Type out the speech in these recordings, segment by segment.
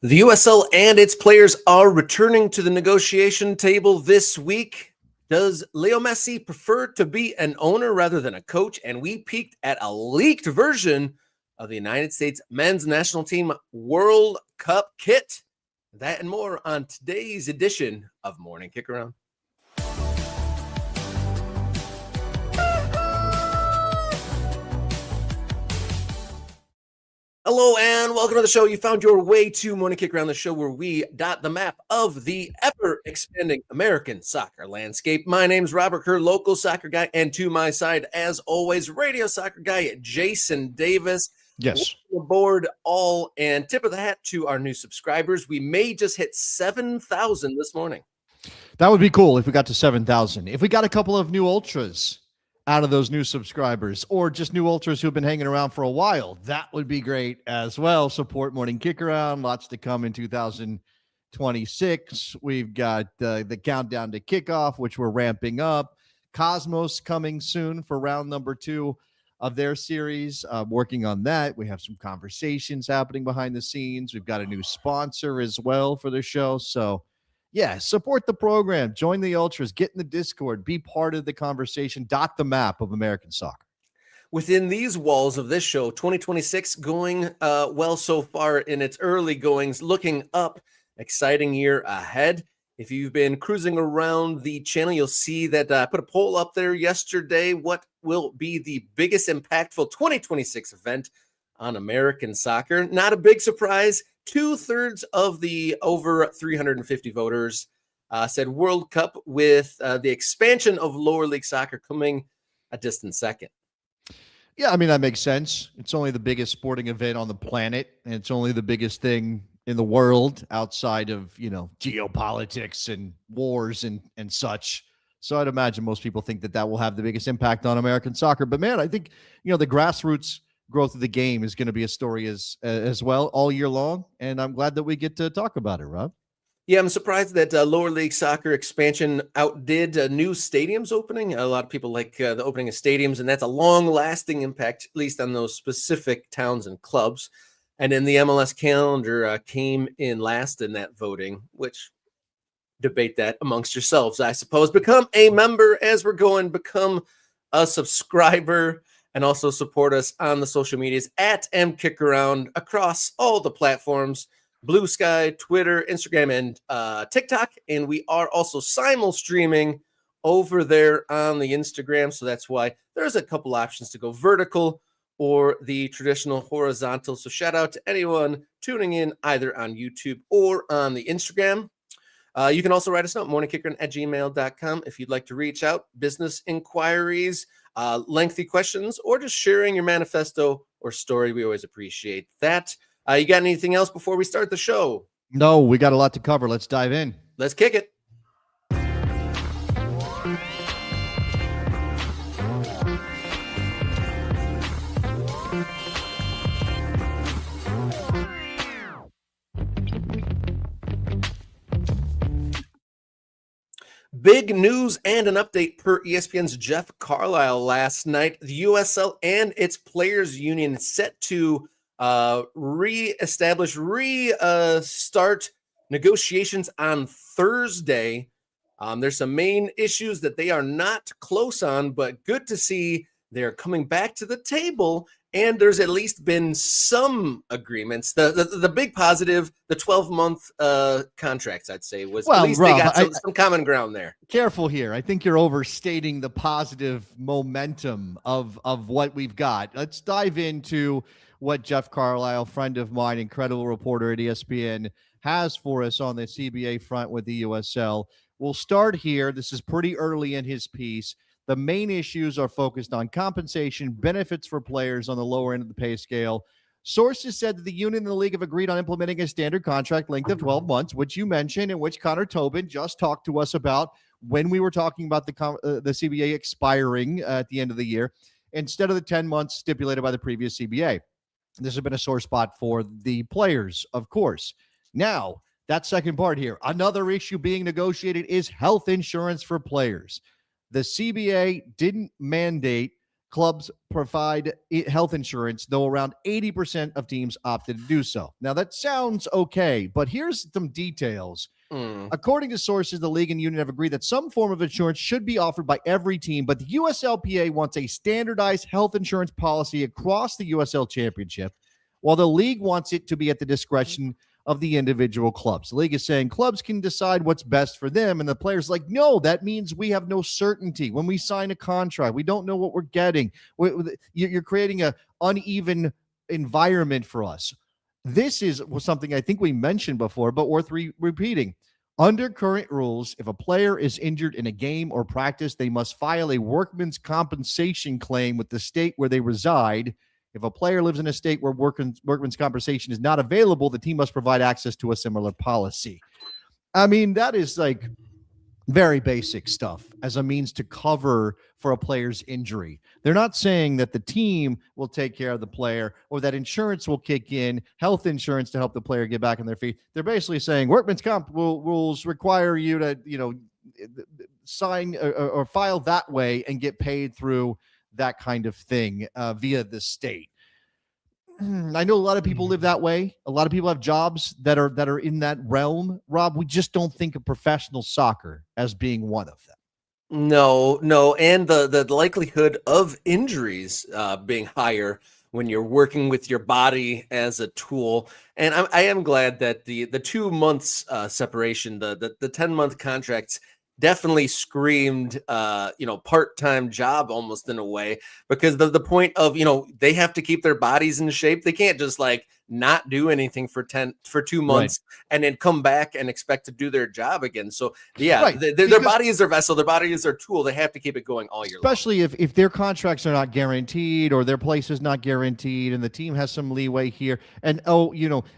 The USL and its players are returning to the negotiation table this week. Does Leo Messi prefer to be an owner rather than a coach? And we peeked at a leaked version of the United States men's national team World Cup kit. That and more on today's edition of Morning Kickaround. Hello and welcome to the show. You found your way to Morning Kickaround, the show where we dot the map of the ever-expanding American soccer landscape. My name's Robert Kerr, local soccer guy, and to my side, as always, radio soccer guy Jason Davis. Yes. Welcome aboard all, and tip of the hat to our new subscribers. We may just hit 7,000 this morning. That would be cool if we got to 7,000. If we got a couple of new ultras out of those new subscribers, or just new ultras who've been hanging around for a while, that would be great as well. Support Morning Kickaround. Lots to come in 2026. We've got the countdown to kickoff, which we're ramping up. Cosmos coming soon for round number 2 of their series. Working on that. We have some conversations happening behind the scenes. We've got a new sponsor as well for the show. So yeah, support the program, join the ultras, get in the Discord, be part of the conversation, dot the map of American soccer. Within these walls of this show, 2026 going well so far in its early goings, looking up, exciting year ahead. If you've been cruising around the channel, you'll see that I put a poll up there yesterday. What will be the biggest impactful 2026 event on American soccer? Not a big surprise. 2/3 of the over 350 voters said World Cup, with the expansion of lower league soccer coming a distant second. Yeah, I mean, that makes sense. It's only the biggest sporting event on the planet, and it's only the biggest thing in the world outside of, geopolitics and wars and such. So I'd imagine most people think that will have the biggest impact on American soccer. But man, I think, the grassroots growth of the game is going to be a story as well all year long. And I'm glad that we get to talk about it, Rob. Yeah, I'm surprised that lower league soccer expansion outdid new stadiums opening. A lot of people like the opening of stadiums, and that's a long-lasting impact, at least on those specific towns and clubs. And then the MLS calendar came in last in that voting, which debate that amongst yourselves, I suppose. Become a member as we're going. Become a subscriber. And also support us on the social medias at MKickaround across all the platforms: Blue Sky, Twitter, Instagram, and TikTok. And we are also streaming over there on the Instagram. So that's why there's a couple options to go vertical or the traditional horizontal. So shout out to anyone tuning in either on YouTube or on the Instagram. You can also write us a note, morningkickaround@gmail.com, if you'd like to reach out, business inquiries, lengthy questions, or just sharing your manifesto or story. We always appreciate that. You got anything else before we start the show? No, we got a lot to cover. Let's dive in. Let's kick it. Big news and an update per ESPN's Jeff Carlisle last night. The USL and its players union set to restart negotiations on Thursday. There's some main issues that they are not close on, but good to see they're coming back to the table. And there's at least been some agreements. The big positive, the 12-month contracts, I'd say, was at least Rob, they got some common ground there. Careful here. I think you're overstating the positive momentum of what we've got. Let's dive into what Jeff Carlisle, friend of mine, incredible reporter at ESPN, has for us on the CBA front with the USL. We'll start here. This is pretty early in his piece. The main issues are focused on compensation, benefits for players on the lower end of the pay scale. Sources said that the union and the league have agreed on implementing a standard contract length of 12 months, which you mentioned and which Connor Tobin just talked to us about when we were talking about the CBA expiring at the end of the year, instead of the 10 months stipulated by the previous CBA. This has been a sore spot for the players, of course. Now, that second part here, another issue being negotiated is health insurance for players. The CBA didn't mandate clubs provide health insurance, though around 80% of teams opted to do so. Now, that sounds okay, but here's some details. According to sources, the league and union have agreed that some form of insurance should be offered by every team, but the USLPA wants a standardized health insurance policy across the USL Championship, while the league wants it to be at the discretion of the individual clubs. The league is saying clubs can decide what's best for them, and the players like, no, that means we have no certainty. When we sign a contract, we don't know what we're getting. You're creating an uneven environment for us. This is something I think we mentioned before, but worth repeating. Under current rules, if a player is injured in a game or practice, they must file a workman's compensation claim with the state where they reside. If a player lives in a state where workman's compensation is not available, the team must provide access to a similar policy. I mean, that is like very basic stuff as a means to cover for a player's injury. They're not saying that the team will take care of the player or that insurance will kick in, health insurance to help the player get back on their feet. They're basically saying workman's comp rules require you to, sign or file that way and get paid through that kind of thing via the state. I know a lot of people live that way. A lot of people have jobs that are in that realm. Rob, we just don't think of professional soccer as being one of them. No, and the likelihood of injuries being higher when you're working with your body as a tool. And I am glad that the 2 months separation, the 10-month contracts definitely screamed part-time job almost in a way, because the point of they have to keep their bodies in shape. They can't just like not do anything for 2 months and then come back and expect to do their job again. So their body is their vessel, their body is their tool. They have to keep it going all year long. Especially if their contracts are not guaranteed or their place is not guaranteed and the team has some leeway here. And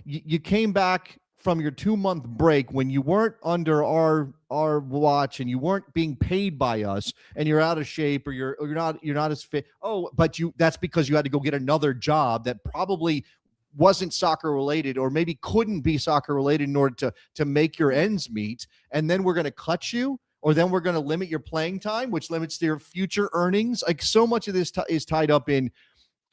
you came back from your 2-month break when you weren't under our watch and you weren't being paid by us and you're out of shape or you're not as fit. But that's because you had to go get another job that probably wasn't soccer related or maybe couldn't be soccer related in order to make your ends meet. And then we're going to cut you, or then we're going to limit your playing time, which limits their future earnings. Like, so much of this is tied up in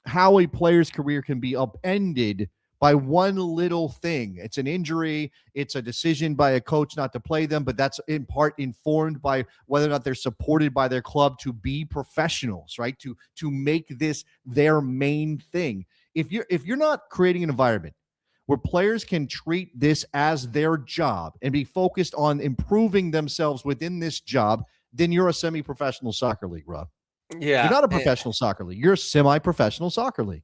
how a player's career can be upended by one little thing. It's an injury. It's a decision by a coach not to play them, but that's in part informed by whether or not they're supported by their club to be professionals, right? To make this their main thing. If you're not creating an environment where players can treat this as their job and be focused on improving themselves within this job, then you're a semi-professional soccer league, Rob. Yeah. You're not a professional soccer league. You're a semi-professional soccer league.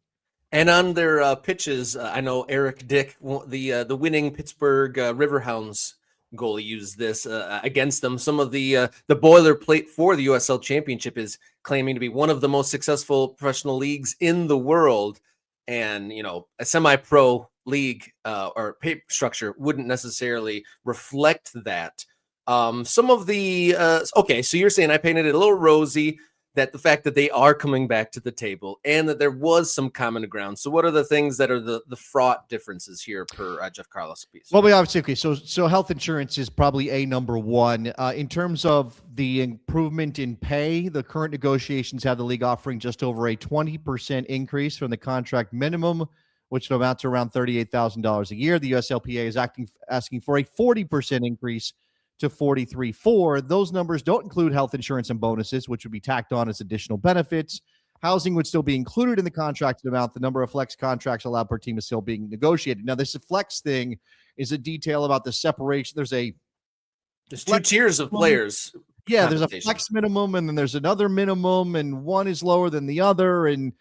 And on their pitches, I know Eric Dick, the winning Pittsburgh Riverhounds goalie, used this against them. Some of the boilerplate for the USL Championship is claiming to be one of the most successful professional leagues in the world. And, a semi-pro league or pay structure wouldn't necessarily reflect that. Some of the so you're saying I painted it a little rosy, that the fact that they are coming back to the table and that there was some common ground. So what are the things that are the fraught differences here per Jeff Carlos' piece? Well, we obviously, okay, so health insurance is probably number one. In terms of the improvement in pay, the current negotiations have the league offering just over a 20% increase from the contract minimum, which would amount to around $38,000 a year. The USLPA is asking for a 40% increase to 43.4. Those numbers don't include health insurance and bonuses, which would be tacked on as additional benefits. Housing would still be included in the contracted amount. The number of flex contracts allowed per team is still being negotiated. Now, this flex thing is a detail about the separation. There's 2 tiers of players. Yeah, there's a flex minimum, and then there's another minimum, and one is lower than the other, and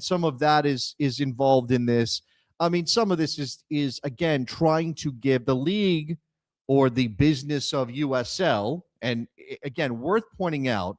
some of that is involved in this. I mean, some of this is again trying to give the league or the business of USL. And again, worth pointing out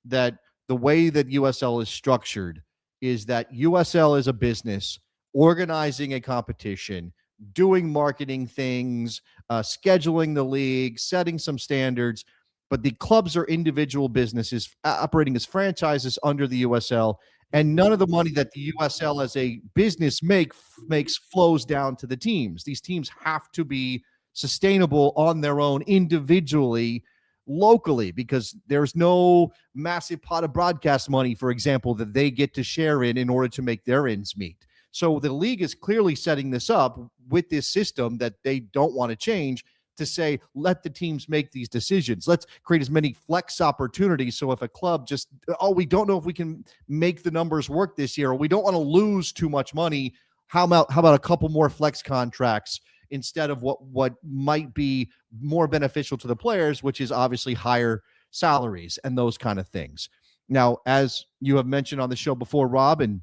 that the way that USL is structured is that USL is a business organizing a competition, doing marketing things, scheduling the league, setting some standards. But the clubs are individual businesses operating as franchises under the USL. And none of the money that the USL as a business makes flows down to the teams. These teams have to be sustainable on their own individually locally because there's no massive pot of broadcast money, for example, that they get to share in order to make their ends meet. So the league is clearly setting this up with this system that they don't want to change to say, let the teams make these decisions. Let's create as many flex opportunities. So if a club just, we don't know if we can make the numbers work this year, or we don't want to lose too much money, how about a couple more flex contracts instead of what might be more beneficial to the players, which is obviously higher salaries and those kind of things. Now, as you have mentioned on the show before, Rob, and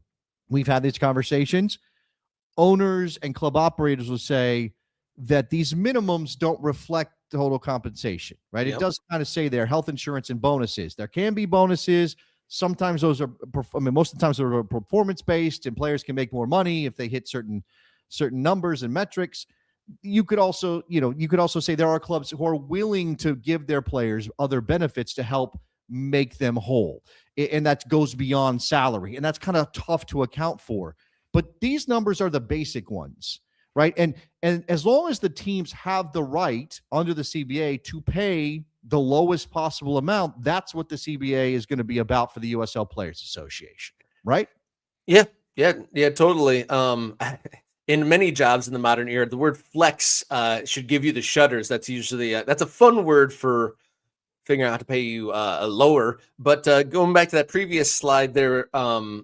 we've had these conversations, owners and club operators will say that these minimums don't reflect total compensation, right? Yep. It does kind of say there health insurance and bonuses. There can be bonuses. Sometimes those are, most of the times they're performance based, and players can make more money if they hit certain numbers and metrics. You could also say there are clubs who are willing to give their players other benefits to help make them whole. And that goes beyond salary. And that's kind of tough to account for. But these numbers are the basic ones, right? And as long as the teams have the right under the CBA to pay the lowest possible amount, that's what the CBA is going to be about for the USL Players Association, right? Yeah, totally. In many jobs in the modern era, the word flex should give you the shudders. That's usually that's a fun word for figuring out how to pay you lower. But going back to that previous slide there,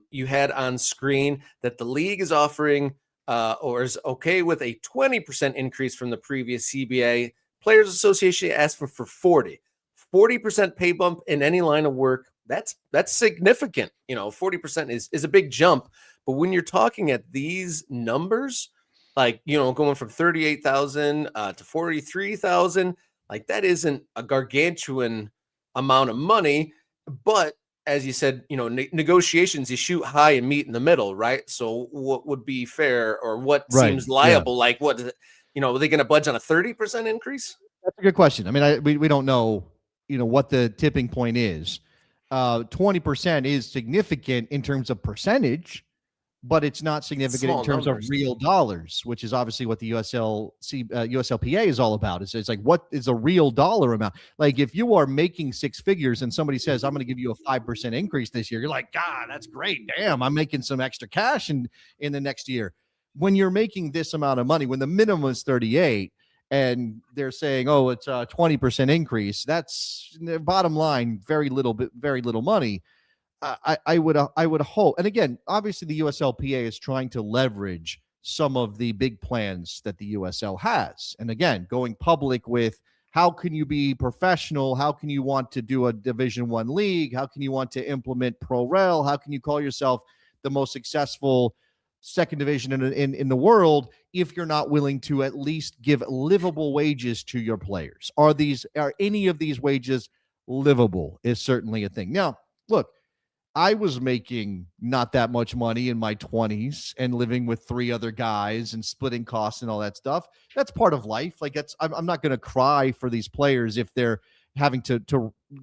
you had on screen that the league is offering or is okay with a 20% increase from the previous CBA. Players Association asked for 40% pay bump in any line of work. That's significant. 40% is a big jump. But when you're talking at these numbers, like, going from 38,000 to 43,000, like that isn't a gargantuan amount of money. But as you said, negotiations, you shoot high and meet in the middle, right? So what would be fair, or what seems liable? Yeah. Like, what, are they going to budge on a 30% increase? That's a good question. I mean, we don't know, what the tipping point is. 20% is significant in terms of percentage, but it's not significant in terms of real dollars, which is obviously what the USLPA is all about. It's like, what is a real dollar amount? Like, if you are making six figures and somebody says, I'm going to give you a 5% increase this year, you're like, God, that's great. Damn, I'm making some extra cash in the next year. When you're making this amount of money, when the minimum is 38 and they're saying, oh, it's a 20% increase, that's the bottom line, very little money. I would hope, and again, obviously the USLPA is trying to leverage some of the big plans that the USL has, and again, going public with how can you be professional, how can you want to do a Division I league, how can you want to implement Pro Rel, how can you call yourself the most successful second division in the world if you're not willing to at least give livable wages to your players? Are any of these wages livable? Is certainly a thing. Now, look, I was making not that much money in my 20s and living with three other guys and splitting costs and all that stuff. That's part of life. Like, I'm not going to cry for these players if they're having to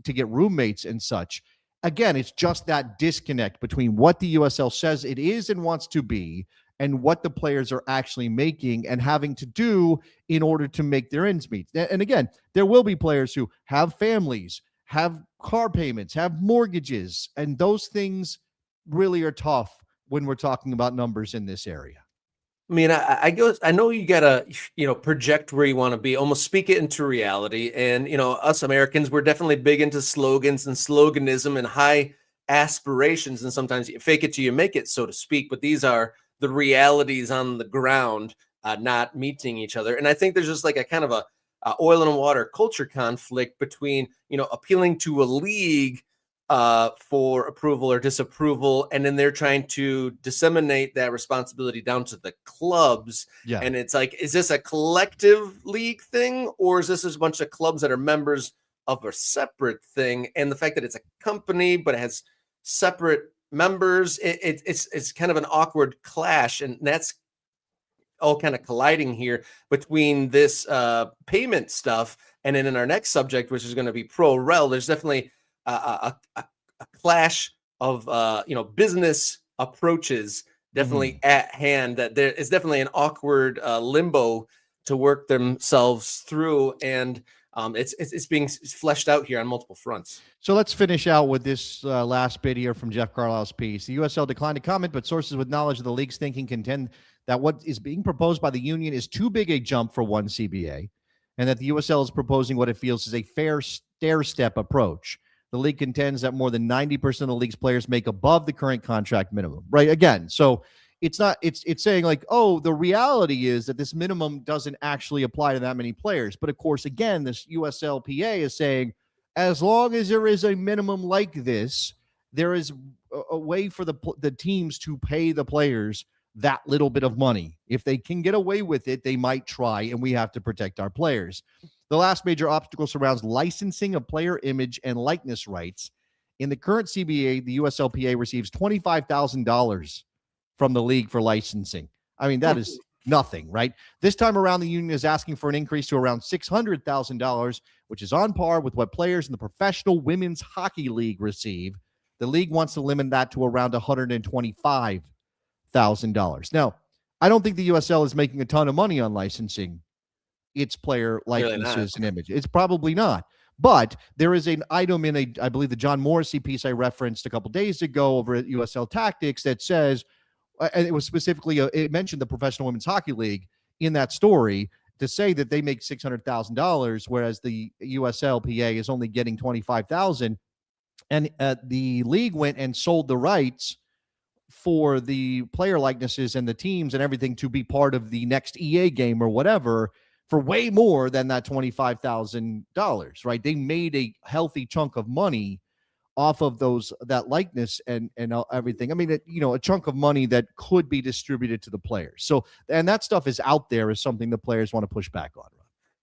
get roommates and such. Again, it's just that disconnect between what the USL says it is and wants to be and what the players are actually making and having to do in order to make their ends meet. And again, there will be players who have families, have car payments, have mortgages, and those things really are tough when we're talking about numbers in this area. I mean, I know you gotta, project where you want to be, almost speak it into reality. And, us Americans, we're definitely big into slogans and sloganism and high aspirations. And sometimes you fake it till you make it, so to speak. But these are the realities on the ground, not meeting each other. And I think there's just like a kind of a oil and water culture conflict between, appealing to a league for approval or disapproval, and then they're trying to disseminate that responsibility down to the clubs. Yeah. And it's like, is this a collective league thing, or is this a bunch of clubs that are members of a separate thing? And the fact that it's a company but it has separate members, it's kind of an awkward clash, and that's all kind of colliding here between this payment stuff. And then in our next subject, which is going to be Pro Rel, there's definitely a clash of business approaches definitely at hand, that there is definitely an awkward limbo to work themselves through. And It's being fleshed out here on multiple fronts. So let's finish out with this last bit here from Jeff Carlisle's piece. The USL declined to comment, but sources with knowledge of the league's thinking contend that what is being proposed by the union is too big a jump for one CBA, and that the USL is proposing what it feels is a fair stair-step approach. The league contends that more than 90% of the league's players make above the current contract minimum. Right? Again, so it's not, it's saying like, oh, the reality is that this minimum doesn't actually apply to that many players. But of course, again, this USLPA is saying, as long as there is a minimum like this, there is a way for the teams to pay the players that little bit of money. If they can get away with it, they might try, and we have to protect our players. The last major obstacle surrounds licensing of player image and likeness rights. In the current CBA, the USLPA receives $25,000 from the league for licensing. I mean, that is nothing, right? This time around, the union is asking for an increase to around $600,000, which is on par with what players in the Professional Women's Hockey League receive. The league wants to limit that to around $125,000. Now, I don't think the USL is making a ton of money on licensing its player likenesses and image. It's probably not. But there is an item in I believe the John Morrissey piece I referenced a couple days ago over at USL Tactics that says, and it was specifically, it mentioned the Professional Women's Hockey League in that story to say that they make $600,000, whereas the USLPA is only getting $25,000. And the league went and sold the rights for the player likenesses and the teams and everything to be part of the next EA game or whatever for way more than that $25,000, right? They made a healthy chunk of money off of that likeness and everything. I mean, a chunk of money that could be distributed to the players. So, and that stuff is out there as something the players want to push back on.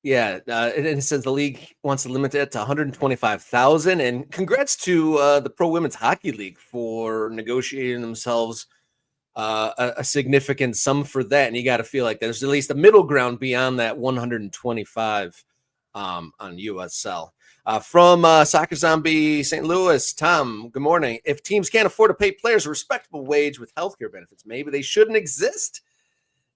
Yeah, and it says the league wants to limit it to 125,000. And congrats to the Pro Women's Hockey League for negotiating themselves a significant sum for that. And you got to feel like there's at least a middle ground beyond that 125 on USL. From Soccer Zombie St. Louis, Tom, good morning. If teams can't afford to pay players a respectable wage with healthcare benefits, maybe they shouldn't exist.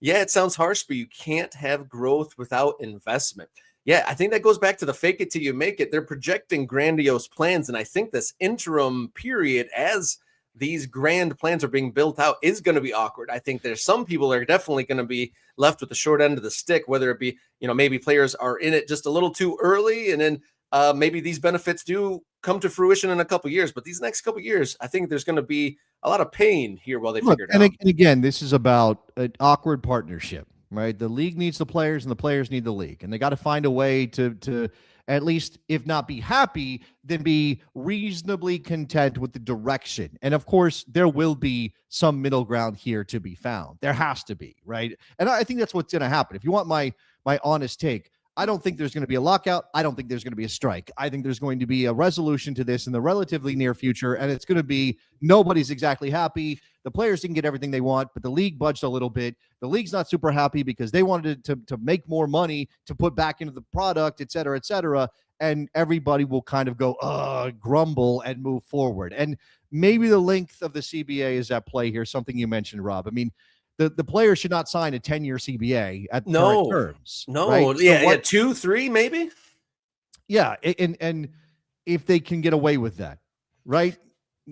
Yeah, it sounds harsh, but you can't have growth without investment. Yeah, I think that goes back to the fake it till you make it. They're projecting grandiose plans, and I think this interim period, as these grand plans are being built out, is going to be awkward. I think there's some people that are definitely going to be left with the short end of the stick, whether it be, maybe players are in it just a little too early, and then maybe these benefits do come to fruition in a couple years. But these next couple years, I think there's going to be a lot of pain here while they figure it out. And again, this is about an awkward partnership, right? The league needs the players and the players need the league. And they got to find a way to at least, if not be happy, then be reasonably content with the direction. And of course, there will be some middle ground here to be found. There has to be, right? And I think that's what's going to happen. If you want my honest take, I don't think there's going to be a lockout. I don't think there's going to be a strike. I think there's going to be a resolution to this in the relatively near future, and it's going to be nobody's exactly happy. The players didn't get everything they want, but the league budged a little bit. The league's not super happy because they wanted to make more money to put back into the product, et cetera, and everybody will kind of go, grumble and move forward. And maybe the length of the CBA is at play here, something you mentioned, Rob. I mean, the players should not sign a 10-year CBA at current terms. No, right? Yeah, 2, 3, maybe. Yeah, and if they can get away with that, right?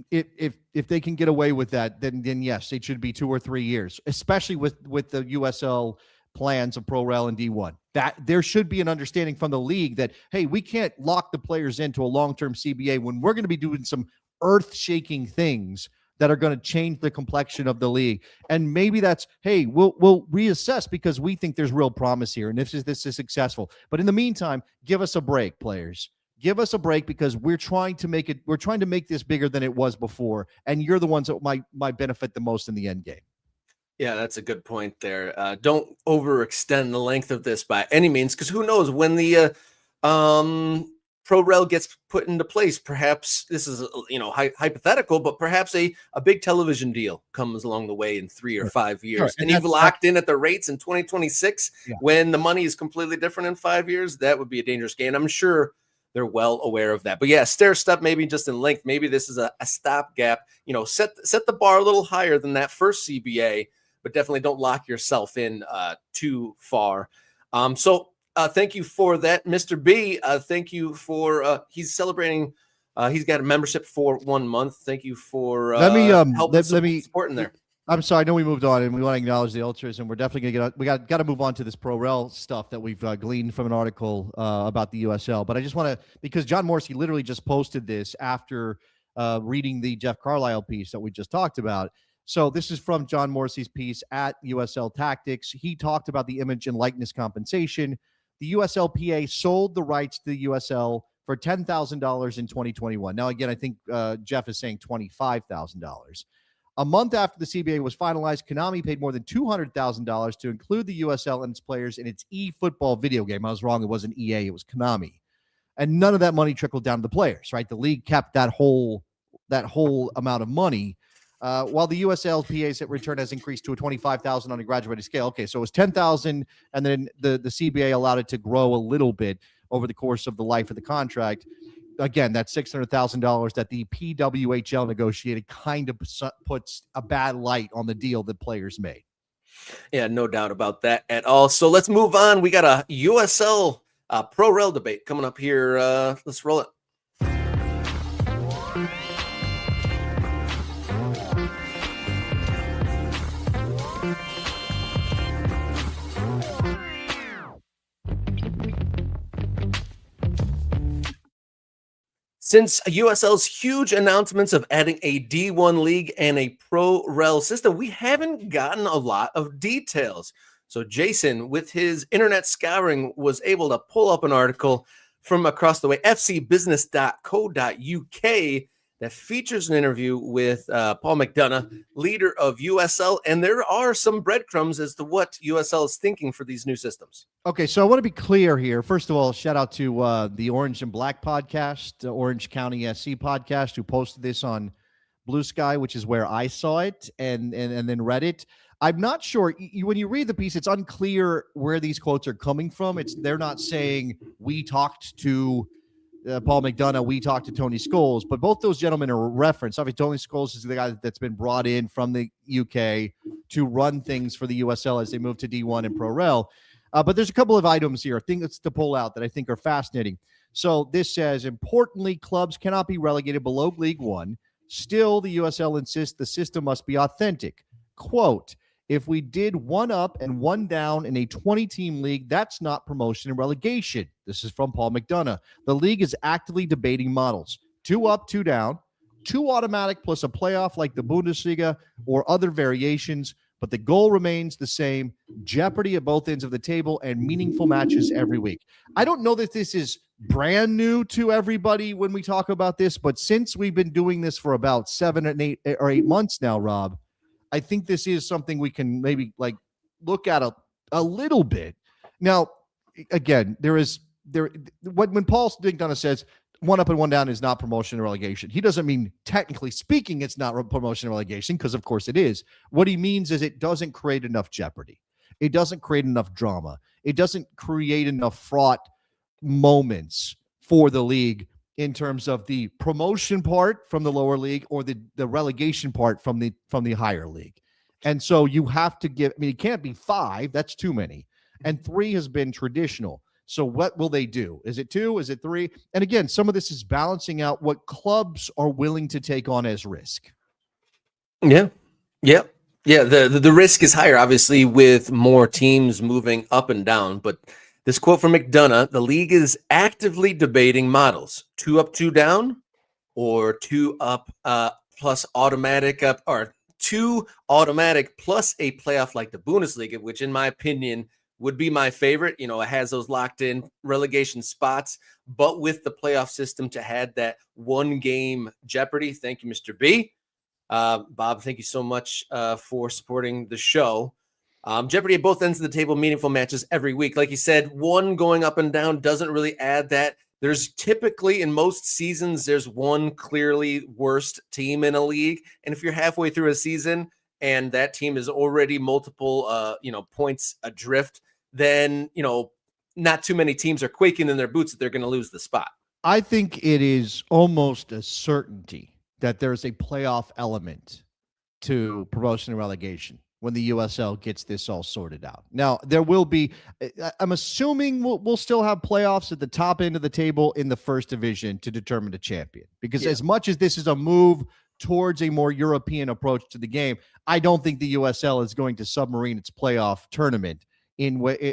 If they can get away with that, then yes, it should be 2 or 3 years, especially with the USL plans of Pro Rel and D1. That there should be an understanding from the league that, hey, we can't lock the players into a long-term CBA when we're going to be doing some earth-shaking things that are going to change the complexion of the league. And maybe that's, hey, we'll reassess because we think there's real promise here and this is successful. But in the meantime, give us a break, players. Give us a break because we're trying to make this bigger than it was before. And you're the ones that might benefit the most in the end game. Yeah, that's a good point there. Don't overextend the length of this by any means, because who knows when the Pro Rel gets put into place. Perhaps this is hypothetical, but perhaps a big television deal comes along the way in 3 or 5 years, sure. and you've locked in at the rates in 2026 when the money is completely different in 5 years. That would be a dangerous game. I'm sure they're well aware of that. But yeah, stair step maybe just in length. Maybe this is a stopgap. Set the bar a little higher than that first CBA, but definitely don't lock yourself in too far. So Thank you for that, Mr. B. Thank you for he's celebrating. He's got a membership for 1 month. Thank you for helping supporting there. I'm sorry. I know we moved on, and we want to acknowledge the ultras, and we're definitely going to got to move on to this pro-rel stuff that we've gleaned from an article about the USL. But I just want to, because John Morsey literally just posted this after reading the Jeff Carlisle piece that we just talked about. So this is from John Morsey's piece at USL Tactics. He talked about the image and likeness compensation. The USLPA sold the rights to the USL for $10,000 in 2021. Now, again, I think Jeff is saying $25,000. A month after the CBA was finalized, Konami paid more than $200,000 to include the USL and its players in its eFootball video game. I was wrong. It wasn't EA. It was Konami. And none of that money trickled down to the players, right? The league kept that whole amount of money, while the USLPA's return has increased to a $25,000 on a graduated scale. Okay, so it was $10,000, and then the CBA allowed it to grow a little bit over the course of the life of the contract. Again, that $600,000 that the PWHL negotiated kind of puts a bad light on the deal that players made. Yeah, no doubt about that at all. So let's move on. We got a USL pro-rel debate coming up here. Let's roll it. Since USL's huge announcements of adding a D1 league and a pro-rel system, we haven't gotten a lot of details. So Jason, with his internet scouring, was able to pull up an article from across the way, fcbusiness.co.uk, that features an interview with Paul McDonough, leader of USL, and there are some breadcrumbs as to what USL is thinking for these new systems. Okay, so I want to be clear here. First of all, shout out to the Orange and Black podcast, Orange County SC podcast, who posted this on Blue Sky, which is where I saw it, and then read it. I'm not sure. When you read the piece, it's unclear where these quotes are coming from. They're not saying we talked to Paul McDonough, we talked to Tony Scholes, but both those gentlemen are referenced. Obviously, Tony Scholes is the guy that's been brought in from the UK to run things for the USL as they move to D1 and Pro-Rel. But there's a couple of items here, things to pull out that I think are fascinating. So this says, importantly, clubs cannot be relegated below League One. Still, the USL insists the system must be authentic. Quote, if we did one up and one down in a 20-team league, that's not promotion and relegation. This is from Paul McDonough. The league is actively debating models. 2 up, 2 down, 2 automatic plus a playoff like the Bundesliga or other variations, but the goal remains the same, jeopardy at both ends of the table and meaningful matches every week. I don't know that this is brand new to everybody when we talk about this, but since we've been doing this for about 7 or 8 months now, Rob, I think this is something we can maybe like look at a little bit. Now, again, when Paul McDonough says 1 up and 1 down is not promotion and relegation, he doesn't mean technically speaking it's not promotion and relegation, because of course it is. What he means is it doesn't create enough jeopardy. It doesn't create enough drama. It doesn't create enough fraught moments for the league in terms of the promotion part from the lower league or the relegation part from the higher league. And so you have to give, it can't be 5, that's too many. And 3 has been traditional. So what will they do? Is it 2? Is it 3? And again, some of this is balancing out what clubs are willing to take on as risk. Yeah. The risk is higher, obviously, with more teams moving up and down, but this quote from McDonough, the league is actively debating models, 2 up, 2 down, or 2 up plus automatic up, or 2 automatic plus a playoff like the Bundesliga, which in my opinion would be my favorite. It has those locked in relegation spots, but with the playoff system to add that 1 game jeopardy. Thank you, Mr. B. Bob, thank you so much for supporting the show. Jeopardy at both ends of the table, meaningful matches every week. Like you said, 1 going up and down doesn't really add that. There's typically, in most seasons, there's 1 clearly worst team in a league. And if you're halfway through a season and that team is already multiple, points adrift, then, not too many teams are quaking in their boots that they're going to lose the spot. I think it is almost a certainty that there's a playoff element to promotion and relegation. when the USL gets this all sorted out. Now, there will be, I'm assuming we'll still have playoffs at the top end of the table in the first division to determine the champion. Because as much as this is a move towards a more European approach to the game, I don't think the USL is going to submarine its playoff tournament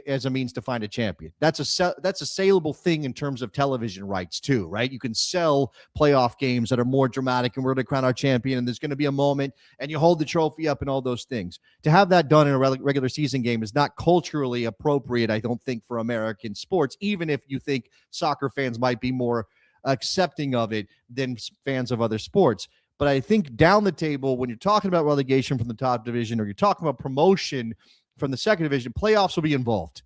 as a means to find a champion. That's a saleable thing in terms of television rights too, right? You can sell playoff games that are more dramatic, and we're going to crown our champion, and there's going to be a moment, and you hold the trophy up and all those things. To have that done in a regular season game is not culturally appropriate, I don't think, for American sports, even if you think soccer fans might be more accepting of it than fans of other sports. But I think down the table, when you're talking about relegation from the top division, or you're talking about promotion from the second division, playoffs will be involved,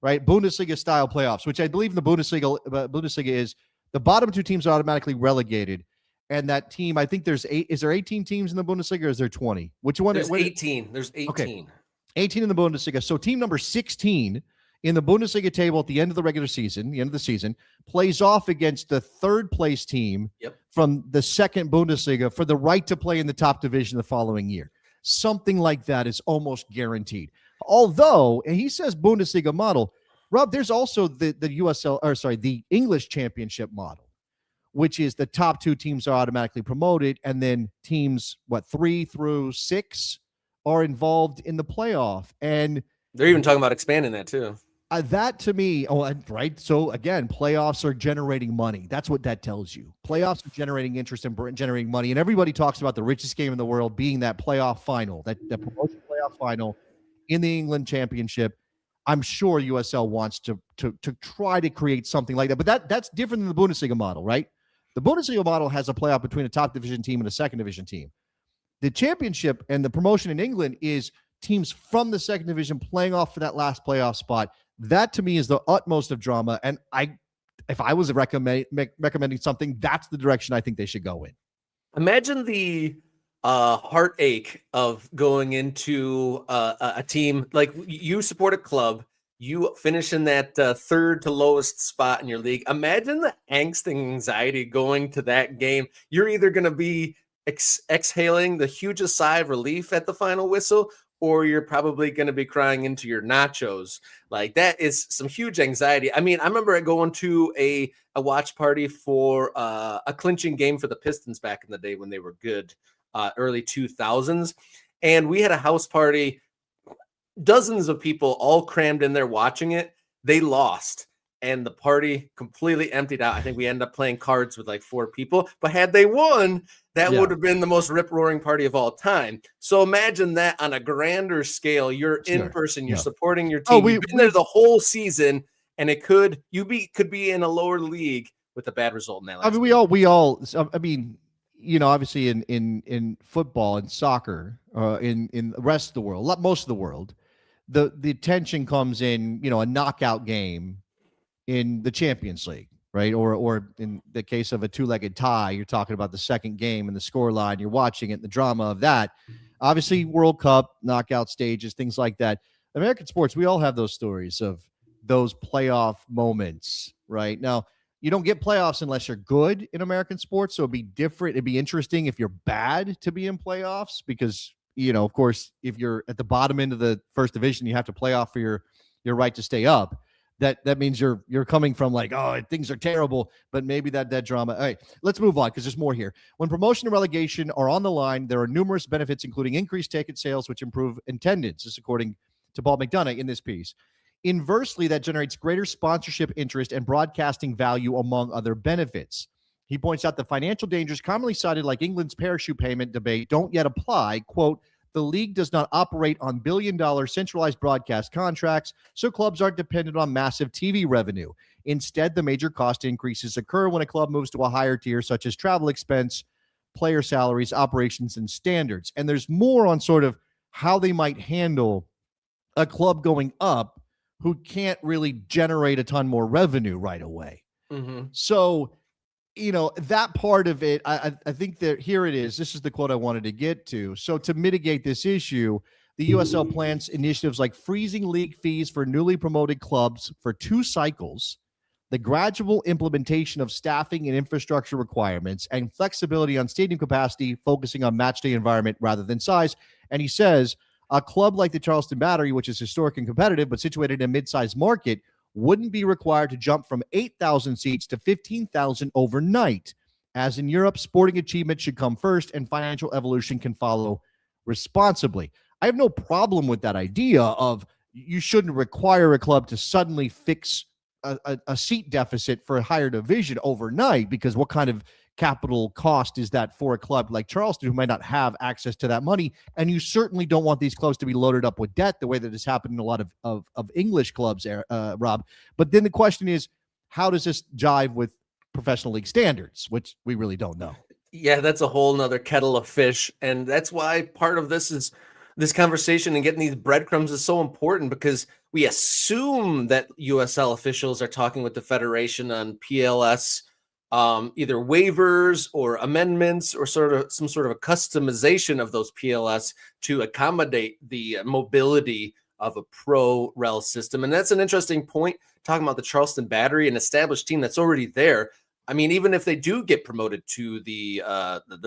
right? Bundesliga-style playoffs, which I believe in the Bundesliga is the bottom two teams are automatically relegated, and that team, I think there's 8. Is there 18 teams in the Bundesliga, or is there 20? Which one? There's 18. There's 18. Okay. 18 in the Bundesliga. So team number 16 in the Bundesliga table at the end of the regular season, the end of the season, plays off against the third place team from the second Bundesliga for the right to play in the top division the following year. Something like that is almost guaranteed. Although, and he says Bundesliga model, Rob, there's also the the English championship model, which is the top two teams are automatically promoted, and then teams, 3 through 6 are involved in the playoff. And they're even talking about expanding that too. That to me, right. So again, playoffs are generating money. That's what that tells you. Playoffs are generating interest and generating money. And everybody talks about the richest game in the world being that playoff final, that promotion playoff final in the England Championship. I'm sure USL wants to try to create something like that. But that's different than the Bundesliga model, right? The Bundesliga model has a playoff between a top division team and a second division team. The championship and the promotion in England is teams from the second division playing off for that last playoff spot. That to me is the utmost of drama. And if I was recommending something, that's the direction I think they should go in. Imagine the heartache of going into a team, like you support a club, you finish in that third to lowest spot in your league. Imagine the angst and anxiety going to that game. You're either going to be exhaling the hugest sigh of relief at the final whistle, or you're probably going to be crying into your nachos. Like, that is some huge anxiety. I mean, I remember going to a watch party for a clinching game for the Pistons back in the day when they were good, early 2000s. And we had a house party, dozens of people all crammed in there watching it. They lost, and the party completely emptied out. I think we ended up playing cards with like 4 people, but had they won, that would have been the most rip-roaring party of all time. So imagine that on a grander scale. You're in person, you're supporting your team. You've been there the whole season, and it could be in a lower league with a bad result in that. I mean, we all. I mean, you know, obviously in football and soccer, in the rest of the world, most of the world, the tension comes in, you know, a knockout game in the Champions League. Right. Or in the case of a 2-legged tie, you're talking about the second game and the scoreline, you're watching it, and the drama of that. Obviously, World Cup, knockout stages, things like that. American sports, we all have those stories of those playoff moments. Right now, you don't get playoffs unless you're good in American sports. So it'd be different. It'd be interesting if you're bad to be in playoffs, because, you know, of course, if you're at the bottom end of the first division, you have to play off for your right to stay up. That means you're coming from like, oh, things are terrible, but maybe that drama. All right, let's move on because there's more here. When promotion and relegation are on the line, there are numerous benefits, including increased ticket sales, which improve attendance. This is according to Paul McDonough in this piece. Inversely, that generates greater sponsorship interest and broadcasting value, among other benefits. He points out the financial dangers commonly cited, like England's parachute payment debate, don't yet apply. Quote, the league does not operate on billion-dollar centralized broadcast contracts, so clubs aren't dependent on massive TV revenue. Instead, the major cost increases occur when a club moves to a higher tier, such as travel expense, player salaries, operations, and standards. And there's more on sort of how they might handle a club going up who can't really generate a ton more revenue right away. Mm-hmm. So, you know, that part of it, I think that here it is. This is the quote I wanted to get to. So to mitigate this issue, the USL plans initiatives like freezing league fees for newly promoted clubs for 2 cycles, the gradual implementation of staffing and infrastructure requirements, and flexibility on stadium capacity, focusing on matchday environment rather than size. And he says, A club like the Charleston Battery, which is historic and competitive, but situated in a mid-sized market, wouldn't be required to jump from 8,000 seats to 15,000 overnight. As in Europe, sporting achievement should come first and financial evolution can follow responsibly. I have no problem with that idea of you shouldn't require a club to suddenly fix a seat deficit for a higher division overnight, because what kind of capital cost is that for a club like Charleston, who might not have access to that money? And you certainly don't want these clubs to be loaded up with debt the way that has happened in a lot of English clubs, Rob. But then the question is, how does this jive with professional league standards, which we really don't know? Yeah, that's a whole nother kettle of fish. And that's why part of this conversation and getting these breadcrumbs is so important, because we assume that USL officials are talking with the Federation on PLS, either waivers or amendments or some sort of a customization of those PLS to accommodate the mobility of a pro rel system. And that's an interesting point, talking about the Charleston Battery, an established team that's already there. I mean, even if they do get promoted to the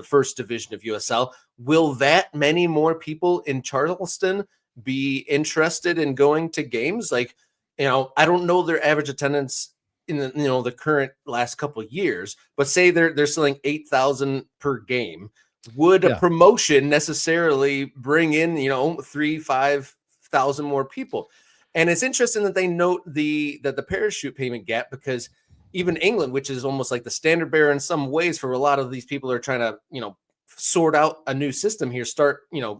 first division of USL, will that many more people in Charleston be interested in going to games? Like, I don't know their average attendance in the current last couple of years, but say they're selling 8,000 per game. Would a promotion necessarily bring in 3,000-5,000 more people? And it's interesting that they note the parachute payment gap, because even England, which is almost like the standard bearer in some ways for a lot of these people who are trying to, sort out a new system here,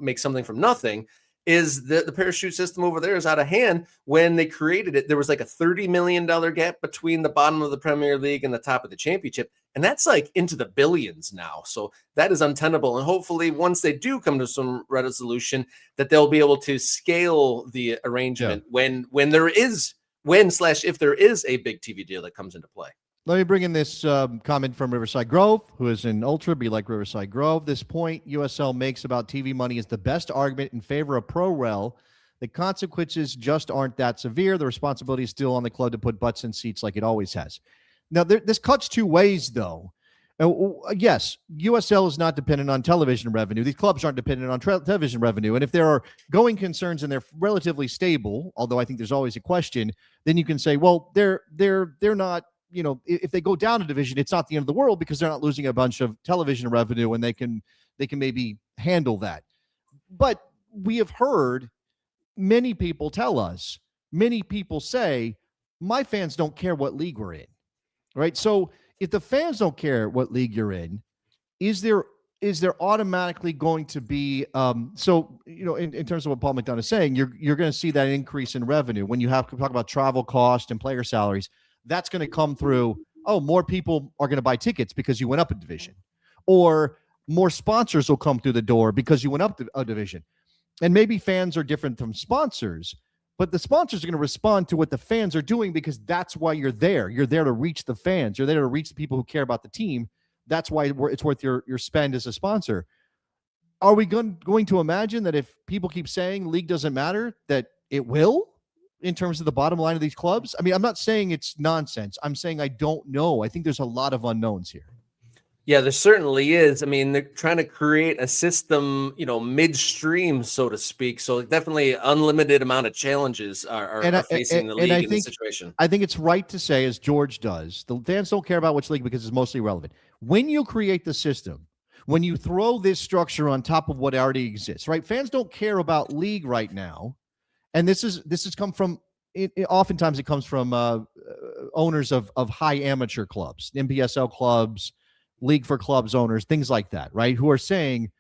make something from nothing, is the parachute system over there is out of hand. When they created it, there was like a $30 million gap between the bottom of the Premier League and the top of the championship. And that's like into the billions now. So that is untenable. And hopefully once they do come to some resolution, that they'll be able to scale the arrangement if there is a big TV deal that comes into play. Let me bring in this comment from Riverside Grove, who is an ultra, be like Riverside Grove. This point USL makes about TV money is the best argument in favor of pro rel. The consequences just aren't that severe. The responsibility is still on the club to put butts in seats like it always has. Now, this cuts two ways, though. Yes, USL is not dependent on television revenue. These clubs aren't dependent on television revenue. And if there are going concerns and they're relatively stable, although I think there's always a question, then you can say, well, they're not, if they go down a division, it's not the end of the world, because they're not losing a bunch of television revenue, and they can maybe handle that. But we have heard many people say, my fans don't care what league we're in, right? So if the fans don't care what league you're in, is there automatically going to be in terms of what Paul McDonough is saying, you're going to see that increase in revenue when you have to talk about travel cost and player salaries. That's going to come through, more people are going to buy tickets because you went up a division, or more sponsors will come through the door because you went up a division. And maybe fans are different from sponsors, but the sponsors are going to respond to what the fans are doing, because that's why you're there. You're there to reach the fans. You're there to reach the people who care about the team. That's why it's worth your spend as a sponsor. Are we going to imagine that if people keep saying league doesn't matter, that it will, in terms of the bottom line of these clubs? I mean, I'm not saying it's nonsense. I'm saying I don't know. I think there's a lot of unknowns here. Yeah, there certainly is. I mean, they're trying to create a system, midstream, so to speak. So definitely unlimited amount of challenges are facing the league in this situation. I think it's right to say, as George does, the fans don't care about which league because it's mostly relevant. When you create the system, when you throw this structure on top of what already exists, right? Fans don't care about league right now. And this has come from, oftentimes it comes from owners of high amateur clubs, NPSL clubs, League for Clubs owners, things like that, right? Who are saying,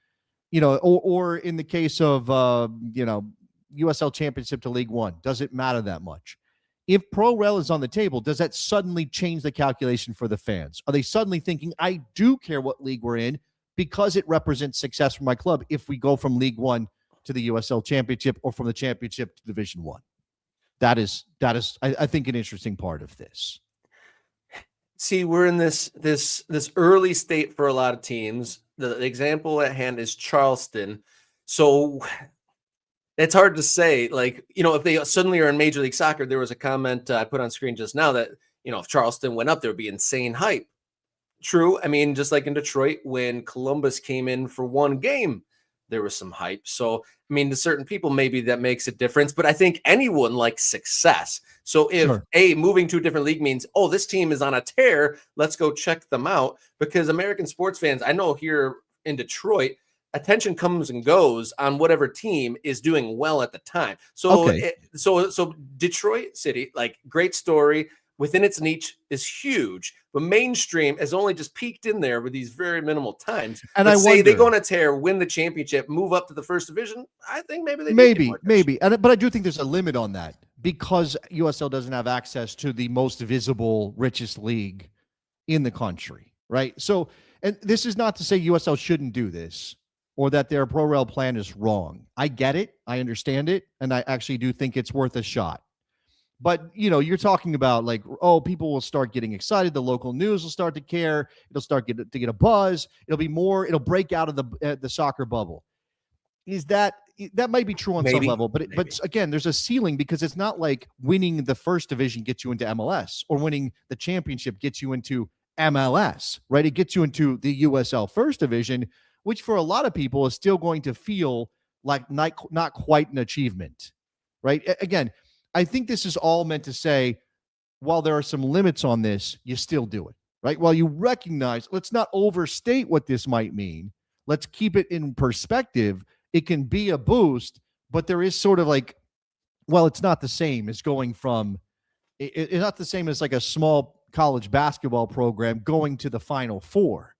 or in the case of, USL Championship to League One, does it matter that much? If Pro Rel is on the table, does that suddenly change the calculation for the fans? Are they suddenly thinking, I do care what league we're in because it represents success for my club if we go from League One to the USL Championship, or from the Championship to Division One? That is, I think, an interesting part of this. See, we're in this early state for a lot of teams. The example at hand is Charleston. So it's hard to say, like, if they suddenly are in Major League Soccer. There was a comment I put on screen just now that, if Charleston went up, there would be insane hype. True. I mean, just like in Detroit, when Columbus came in for one game, there was some hype. So, I mean, to certain people, maybe that makes a difference, but I think anyone likes success. So if moving to a different league means, oh, this team is on a tear, let's go check them out. Because American sports fans, I know here in Detroit, attention comes and goes on whatever team is doing well at the time. So, so Detroit City, like, great story within its niche is huge, but mainstream has only just peaked in there with these very minimal times. And Let's say they go on a tear, win the championship, move up to the first division. I think maybe they maybe. But I do think there's a limit on that because USL doesn't have access to the most visible, richest league in the country, right? So, and this is not to say USL shouldn't do this or that their pro rel plan is wrong. I get it. I understand it. And I actually do think it's worth a shot. But, you know, you're talking about like, oh, people will start getting excited. The local news will start to care. It'll start to get a buzz. It'll be more. It'll break out of the soccer bubble. Is that might be true on some level, but again, there's a ceiling because it's not like winning the first division gets you into MLS or winning the championship gets you into MLS, right? It gets you into the USL first division, which for a lot of people is still going to feel like not quite an achievement, right? Again, I think this is all meant to say, while there are some limits on this, you still do it, right? While you recognize, let's not overstate what this might mean. Let's keep it in perspective. It can be a boost, but there is sort of like, well, it's not the same as going from, it's not the same as like a small college basketball program going to the Final Four,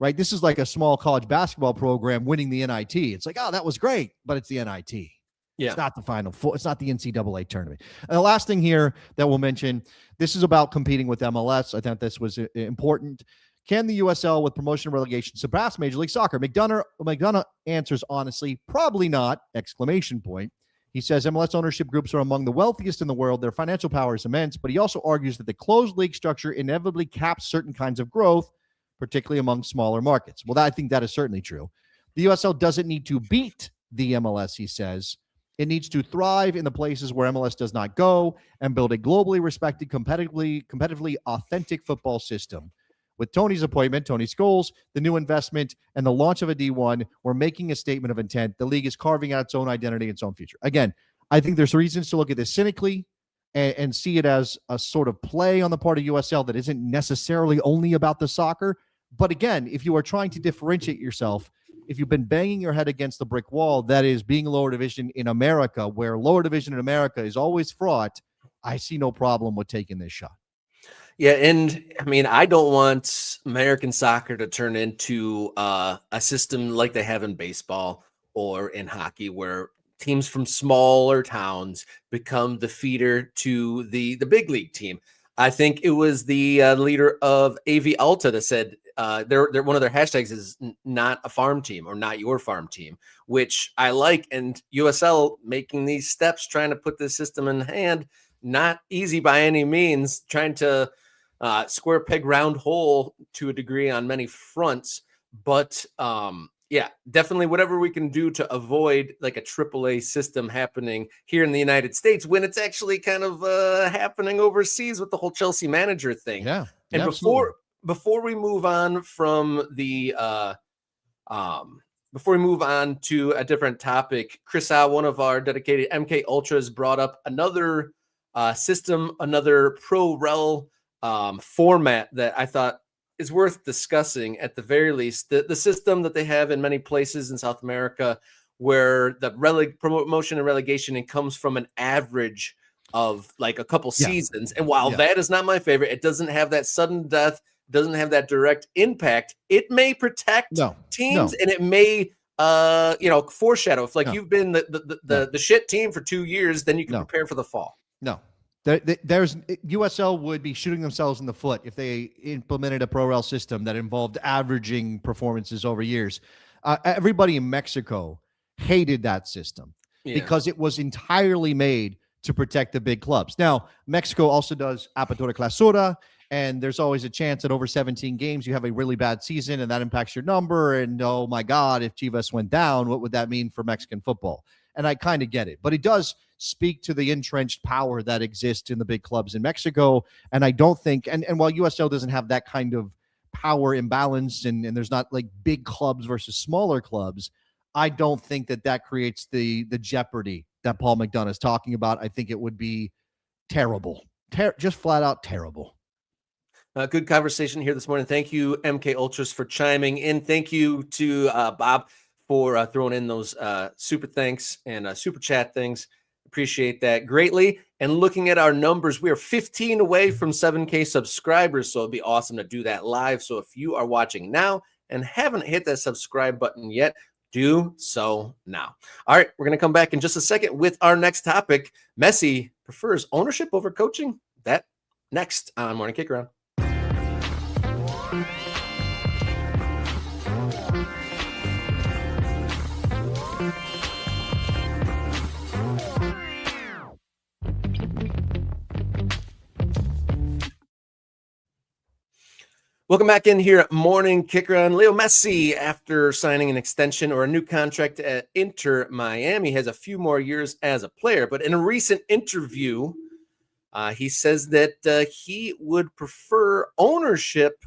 right? This is like a small college basketball program winning the NIT. It's like, oh, that was great, but it's the NIT. Yeah. It's not the Final Four. It's not the NCAA tournament. And the last thing here that we'll mention, this is about competing with MLS. I thought this was important. Can the USL with promotion and relegation surpass Major League Soccer? McDonough answers honestly, probably not, ! He says MLS ownership groups are among the wealthiest in the world. Their financial power is immense, but he also argues that the closed league structure inevitably caps certain kinds of growth, particularly among smaller markets. Well, I think that is certainly true. The USL doesn't need to beat the MLS, he says. It needs to thrive in the places where MLS does not go and build a globally respected, competitively authentic football system. With Tony's appointment, Tony Scholes, the new investment, and the launch of a D1, we're making a statement of intent. The league is carving out its own identity, its own future. Again, I think there's reasons to look at this cynically and see it as a sort of play on the part of USL that isn't necessarily only about the soccer. But again, if you are trying to differentiate yourself, if you've been banging your head against the brick wall, that is being lower division in America, where lower division in America is always fraught, I see no problem with taking this shot. Yeah, and I mean, I don't want American soccer to turn into a system like they have in baseball or in hockey, where teams from smaller towns become the feeder to the big league team. I think it was the leader of AV Alta that said they're one of their hashtags is not a farm team or not your farm team, which I like. And USL making these steps, trying to put this system in hand, not easy by any means, trying to square peg round hole to a degree on many fronts. But yeah, definitely whatever we can do to avoid like a AAA system happening here in the United States when it's actually kind of happening overseas with the whole Chelsea manager thing. Yeah. And before we move on from the before we move on to a different topic, Chris, one of our dedicated MK Ultras, brought up another system, another pro rel format that I thought is worth discussing at the very least. The system that they have in many places in South America, where the promotion and relegation, it comes from an average of like a couple seasons. And while that is not my favorite, it doesn't have that sudden death, doesn't have that direct impact. It may protect teams and it may foreshadow. If you've been the shit team for 2 years, then you can prepare for the fall. No. There's USL would be shooting themselves in the foot if they implemented a pro rel system that involved averaging performances over years. Everybody in Mexico hated that system because it was entirely made to protect the big clubs. Now, Mexico also does Apertura Clausura, and there's always a chance that over 17 games you have a really bad season and that impacts your number. And oh my God, if Chivas went down, what would that mean for Mexican football? And I kind of get it, but it does speak to the entrenched power that exists in the big clubs in Mexico. And I don't think, and while USL doesn't have that kind of power imbalance and there's not like big clubs versus smaller clubs, I don't think that creates the jeopardy that Paul McDonough is talking about. I think it would be terrible, just flat out terrible. Good conversation here this morning. Thank you, MK Ultras, for chiming in. Thank you to Bob for throwing in those super thanks and super chat things. Appreciate that greatly. And looking at our numbers, we are 15 away from 7K subscribers, so it'd be awesome to do that live. So if you are watching now and haven't hit that subscribe button yet, do so now. All right, we're going to come back in just a second with our next topic. Messi prefers ownership over coaching. That next on Morning Kickaround. Welcome back in here at Morning Kickaround. Leo Messi, after signing an extension or a new contract at Inter Miami, has a few more years as a player. But in a recent interview, he says that he would prefer ownership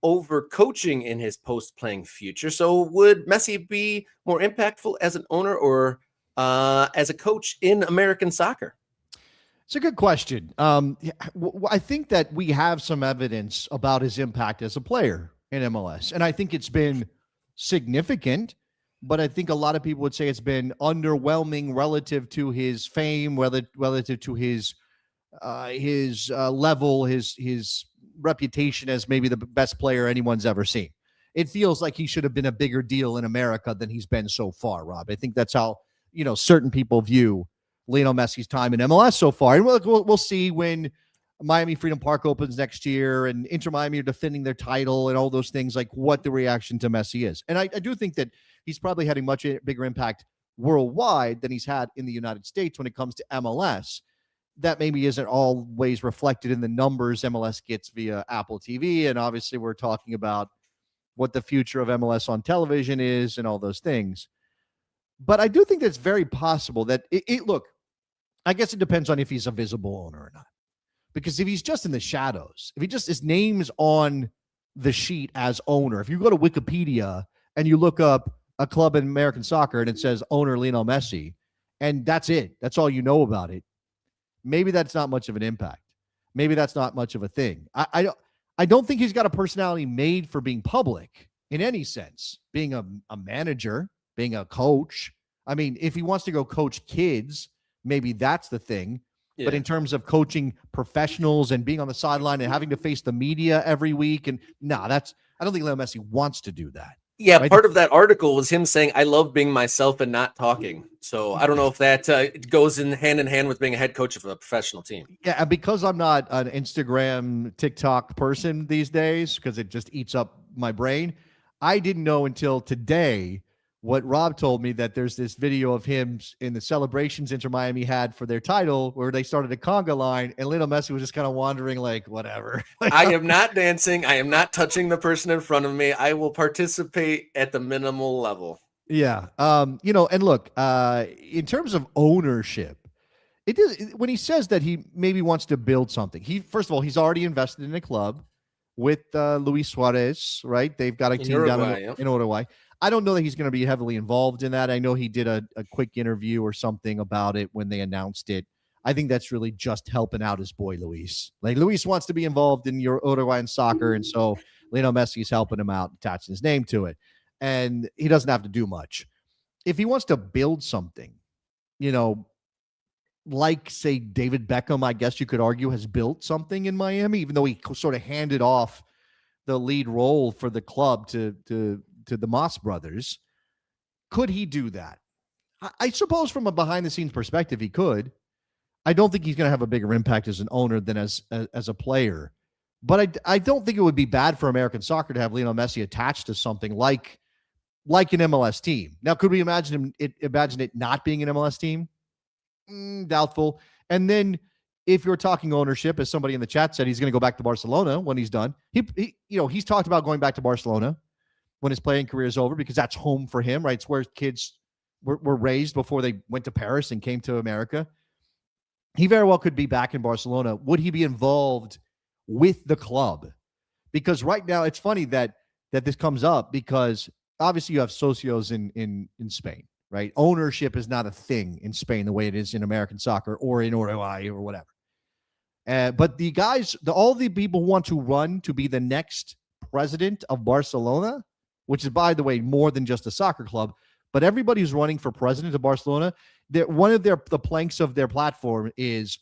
over coaching in his post-playing future. So would Messi be more impactful as an owner or as a coach in American soccer? It's a good question. I think that we have some evidence about his impact as a player in MLS, and I think it's been significant, but I think a lot of people would say it's been underwhelming relative to his fame, relative to his level, his reputation as maybe the best player anyone's ever seen. It feels like he should have been a bigger deal in America than he's been so far, Rob. I think that's how, certain people view Lionel Messi's time in MLS so far. And we'll see when Miami Freedom Park opens next year and Inter Miami are defending their title and all those things, like what the reaction to Messi is. And I do think that he's probably had a much bigger impact worldwide than he's had in the United States when it comes to MLS. That maybe isn't always reflected in the numbers MLS gets via Apple TV. And obviously we're talking about what the future of MLS on television is and all those things. But I do think that it's very possible that look, I guess it depends on if he's a visible owner or not. Because if he's just in the shadows, if his name's on the sheet as owner, if you go to Wikipedia and you look up a club in American soccer and it says owner Lionel Messi, and that's it, that's all you know about it, maybe that's not much of an impact. Maybe that's not much of a thing. I don't think he's got a personality made for being public in any sense, being a manager, being a coach. I mean, if he wants to go coach kids, maybe that's the thing. Yeah. But in terms of coaching professionals and being on the sideline and having to face the media every week, and I don't think Lionel Messi wants to do that. Yeah, right? Part of that article was him saying, I love being myself and not talking. So I don't know if that goes in hand with being a head coach of a professional team. Yeah, and because I'm not an Instagram, TikTok person these days, because it just eats up my brain, I didn't know until today what Rob told me, that there's this video of him in the celebrations Inter Miami had for their title where they started a conga line and Lionel Messi was just kind of wandering like, whatever. I am not dancing. I am not touching the person in front of me. I will participate at the minimal level. Yeah. And look, in terms of ownership, it is when he says that he maybe wants to build something. First of all, he's already invested in a club with Luis Suarez, right? They've got a team down in Uruguay. I don't know that he's going to be heavily involved in that. I know he did a quick interview or something about it when they announced it. I think that's really just helping out his boy, Luis. Like, Luis wants to be involved in your Uruguayan soccer, and so Lionel Messi is helping him out, attaching his name to it. And he doesn't have to do much. If he wants to build something, like, say, David Beckham, I guess you could argue, has built something in Miami, even though he sort of handed off the lead role for the club to the Moss brothers. Could he do that? I suppose from a behind-the-scenes perspective, he could. I don't think he's going to have a bigger impact as an owner than as a player. But I don't think it would be bad for American soccer to have Lionel Messi attached to something like an MLS team. Now, could we imagine it not being an MLS team? Doubtful. And then if you're talking ownership, as somebody in the chat said, he's going to go back to Barcelona when he's done. He's talked about going back to Barcelona when his playing career is over, because that's home for him, right? It's where kids were raised before they went to Paris and came to America. He very well could be back in Barcelona. Would he be involved with the club? Because right now, it's funny that this comes up, because obviously you have socios in Spain, right? Ownership is not a thing in Spain the way it is in American soccer or in Uruguay or whatever. But the guys, all the people want to run to be the next president of Barcelona, which is, by the way, more than just a soccer club. But everybody who's running for president of Barcelona, one of the planks of their platform is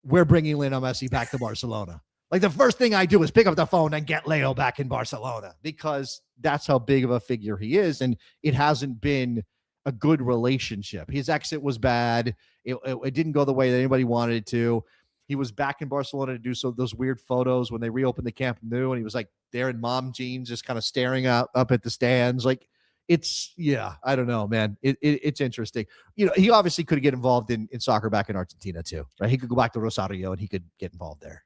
we're bringing Lionel Messi back to Barcelona. Like the first thing I do is pick up the phone and get Leo back in Barcelona because that's how big of a figure he is. And it hasn't been a good relationship. His exit was bad. It didn't go the way that anybody wanted it to. He was back in Barcelona to do those weird photos when they reopened the Camp Nou, and he was like there in mom jeans, just kind of staring up at the stands. Like I don't know, man. It's interesting. He obviously could get involved in soccer back in Argentina too, right? He could go back to Rosario and he could get involved there.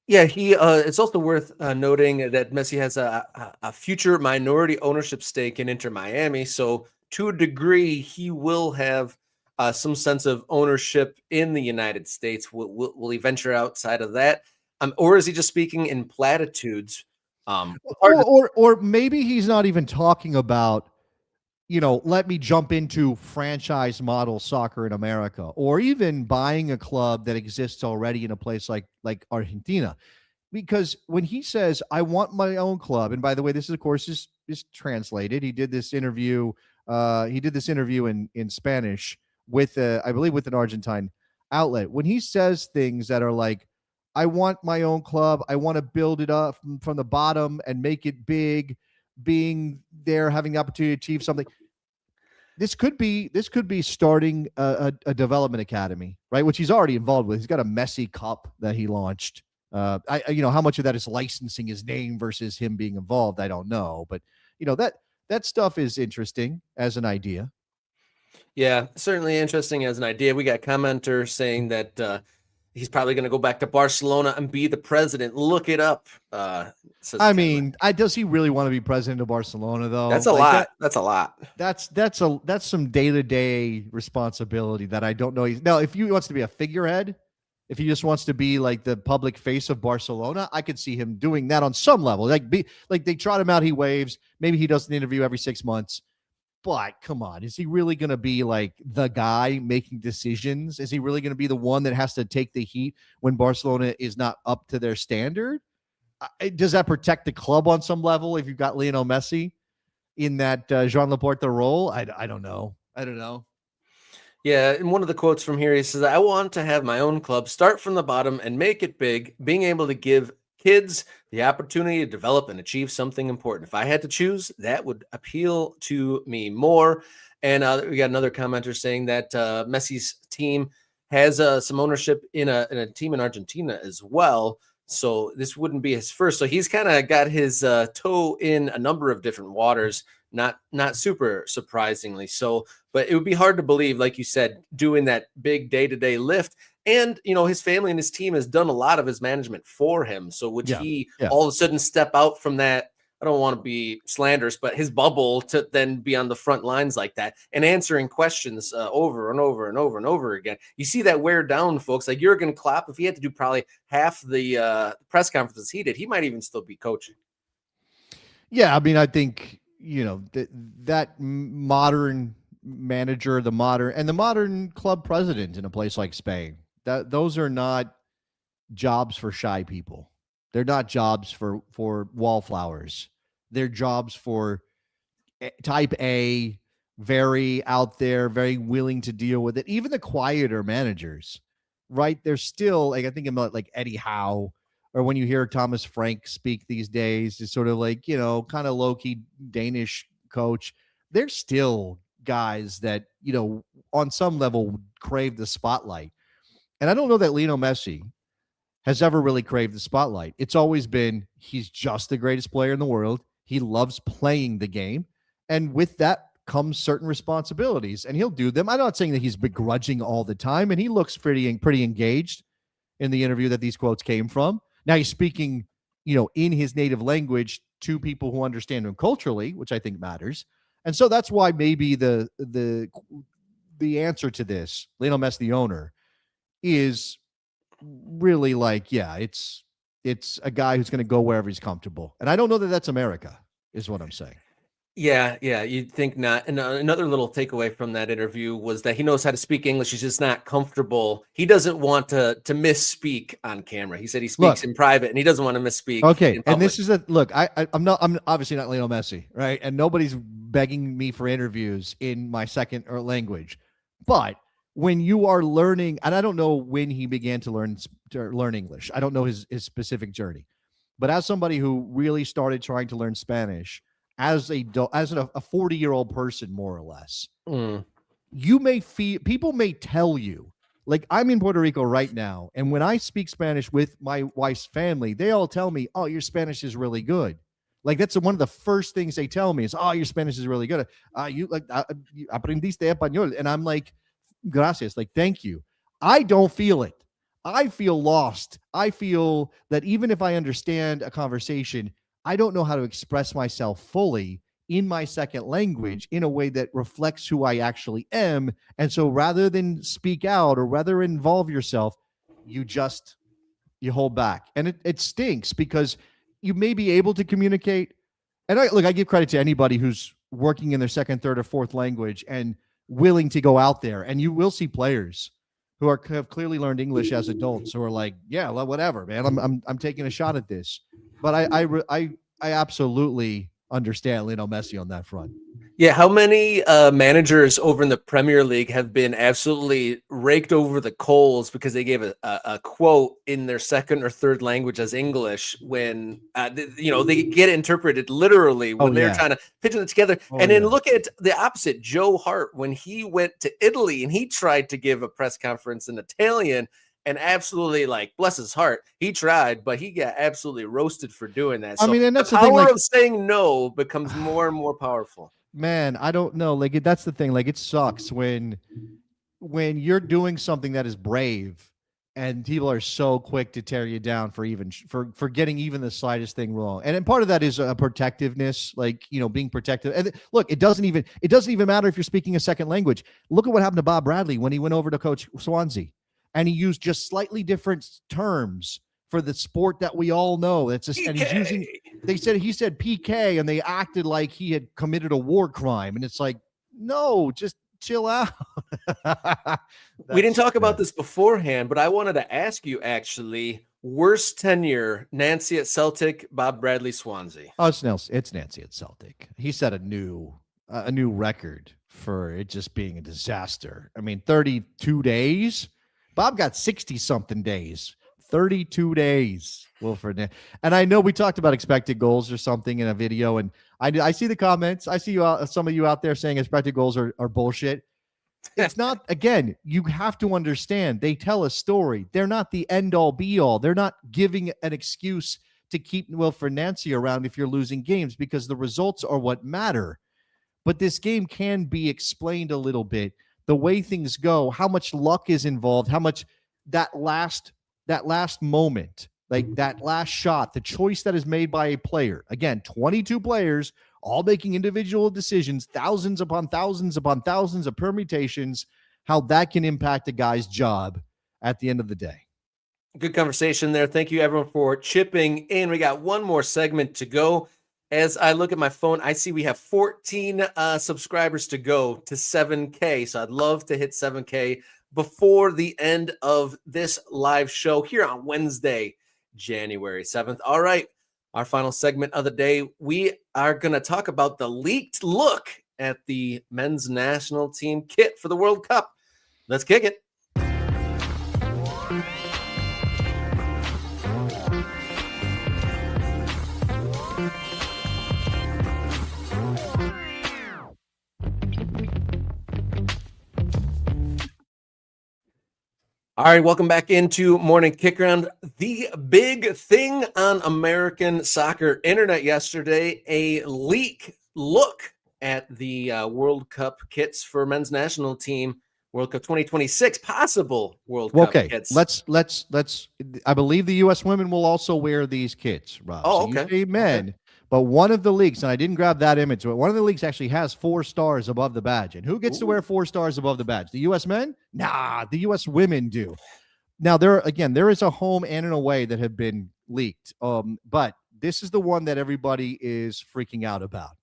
Yeah, it's also worth noting that Messi has a future minority ownership stake in Inter Miami. So to a degree, he will have some sense of ownership in the United States. Will he venture outside of that? Or is he just speaking in platitudes? Or maybe he's not even talking about, let me jump into franchise model soccer in America, or even buying a club that exists already in a place like Argentina. Because when he says, I want my own club, and by the way, this is, of course, is translated. He did this interview. In Spanish with, I believe, with an Argentine outlet. When he says things that are like, I want my own club, I want to build it up from the bottom and make it big, being there, having the opportunity to achieve something. This could be starting a development academy, right? Which he's already involved with. He's got a Messi Cup that he launched. How much of that is licensing his name versus him being involved, I don't know. But that stuff is interesting as an idea. Yeah, certainly interesting as an idea. We got commenters saying that he's probably going to go back to Barcelona and be the president. Look it up. Does he really want to be president of Barcelona though? That's a lot. That's a lot. That's some day-to-day responsibility that I don't know. Now, if he wants to be a figurehead, if he just wants to be like the public face of Barcelona, I could see him doing that on some level. Like they trot him out, he waves. Maybe he does an interview every 6 months. But come on, is he really going to be like the guy making decisions? Is he really going to be the one that has to take the heat when Barcelona is not up to their standard? Does that protect the club on some level if you've got Lionel Messi in that Jean Laporta role? I don't know. Yeah, and one of the quotes from here, he says, I want to have my own club, start from the bottom and make it big, being able to give kids the opportunity to develop and achieve something important. If I had to choose, that would appeal to me more. And we got another commenter saying that Messi's team has some ownership in a team in Argentina as well. So this wouldn't be his first. So he's kind of got his toe in a number of different waters, not super surprisingly. So, but it would be hard to believe, like you said, doing that big day-to-day lift. And, his family and his team has done a lot of his management for him. So would he all of a sudden step out from that? I don't want to be slanderous, but his bubble to then be on the front lines like that and answering questions over and over and over and over again. You see that wear down, folks. Like Jurgen Klopp, if he had to do probably half the press conferences he did, he might even still be coaching. Yeah, I think, that modern manager, the modern club president in a place like Spain, those are not jobs for shy people. They're not jobs for wallflowers. They're jobs for type A, very out there, very willing to deal with it. Even the quieter managers, right? They're still like, I think about like Eddie Howe, or when you hear Thomas Frank speak these days, it's sort of like, kind of low-key Danish coach. They're still guys that, on some level crave the spotlight. And I don't know that Lionel Messi has ever really craved the spotlight. It's always been, he's just the greatest player in the world. He loves playing the game. And with that comes certain responsibilities, and he'll do them. I'm not saying that he's begrudging all the time, and he looks pretty engaged in the interview that these quotes came from. Now he's speaking, in his native language to people who understand him culturally, which I think matters. And so that's why maybe the answer to this, Lionel Messi, the owner, is really like, it's a guy who's going to go wherever he's comfortable. And I don't know that that's America, is what I'm saying. Yeah, yeah, you'd think not. And another little takeaway from that interview was that he knows how to speak English. He's just not comfortable. He doesn't want to misspeak on camera. He said he speaks Look, in private and he doesn't want to misspeak okay, in and public. this is a look. I'm obviously not Lionel Messi, right? And nobody's begging me for interviews in my second or language, but when you are learning, and I don't know when he began to learn English. I don't know his specific journey, but as somebody who really started trying to learn Spanish as a 40-year-old person, more or less, Mm. you may feel people may tell you, like, I'm in Puerto Rico right now, and when I speak Spanish with my wife's family, they all tell me, "Oh, your Spanish is really good." Like, that's one of the first things they tell me is, "Oh, your Spanish is really good. You aprendiste español," and I'm like, "Gracias," like, thank you. I don't feel it. I feel lost. I feel that even if I understand a conversation, I don't know how to express myself fully in my second language in a way that reflects who I actually am. And so rather than speak out or rather involve yourself, you just you hold back. And it stinks because you may be able to communicate. And I give credit to anybody who's working in their second, third, or fourth language and willing to go out there. And you will see players who have clearly learned English as adults who are like, yeah, well, whatever, man. I'm taking a shot at this. But I absolutely understand Lionel Messi on that front. Yeah, how many managers over in the Premier League have been absolutely raked over the coals because they gave a quote in their second or third language as English when they get interpreted literally Oh when they're yeah. trying to pitch it together. Oh And then yeah. look at the opposite, Joe Hart, when he went to Italy and he tried to give a press conference in Italian. And absolutely, like, bless his heart, he tried, but he got absolutely roasted for doing that. I So mean, and the that's the thing, power like, of saying no becomes more and more powerful. man, I don't know. Like, that's the thing. Like, it sucks when you're doing something that is brave and people are so quick to tear you down for even for getting even the slightest thing wrong. And part of that is a protectiveness, like, being protective. And look, it doesn't even matter if you're speaking a second language. Look at what happened to Bob Bradley when he went over to coach Swansea and he used just slightly different terms for the sport that we all know. And he's using, PK. he said PK, and they acted like he had committed a war crime. And it's like, no, just chill out. We didn't That's talk about this beforehand, but I wanted to ask you actually, worst tenure, Nancy at Celtic, Bob Bradley, Swansea. Oh, it's Nancy at Celtic. He set a new record for it just being a disaster. I mean, 32 days. Bob got 60 something days. 32 days, Wilfred. And I know we talked about expected goals or something in a video, and I see the comments. I see some of you out there saying expected goals are bullshit. It's not. Again, you have to understand, they tell a story. They're not the end all be all. They're not giving an excuse to keep Wilfred Nancy around if you're losing games, because the results are what matter. But this game can be explained a little bit, the way things go, how much luck is involved, how much that last moment, like that last shot, the choice that is made by a player. Again, 22 players all making individual decisions, thousands upon thousands upon thousands of permutations, how that can impact a guy's job at the end of the day. Good conversation there. Thank you, everyone, for chipping in. We got one more segment to go. As I look at my phone, I see we have 14 subscribers to go to 7K. So I'd love to hit 7K before the end of this live show here on Wednesday, January 7th. All right, our final segment of the day, we are going to talk about the leaked look at the men's national team kit for the World Cup. Let's kick it. All right, welcome back into Morning Kickaround. The big thing on American soccer internet yesterday, a leak look at the World Cup kits for men's national team, World Cup 2026, possible World Cup Okay, kits. let's. I believe the U.S. women will also wear these kits, Rob. Oh, so okay. You say men, but one of the leagues, and I didn't grab that image, but one of the leagues actually has 4 stars above the badge. And who gets to wear 4 stars above the badge? The U.S. men? Nah, the U.S. women do. Now, there is a home and an away that have been leaked, but this is the one that everybody is freaking out about.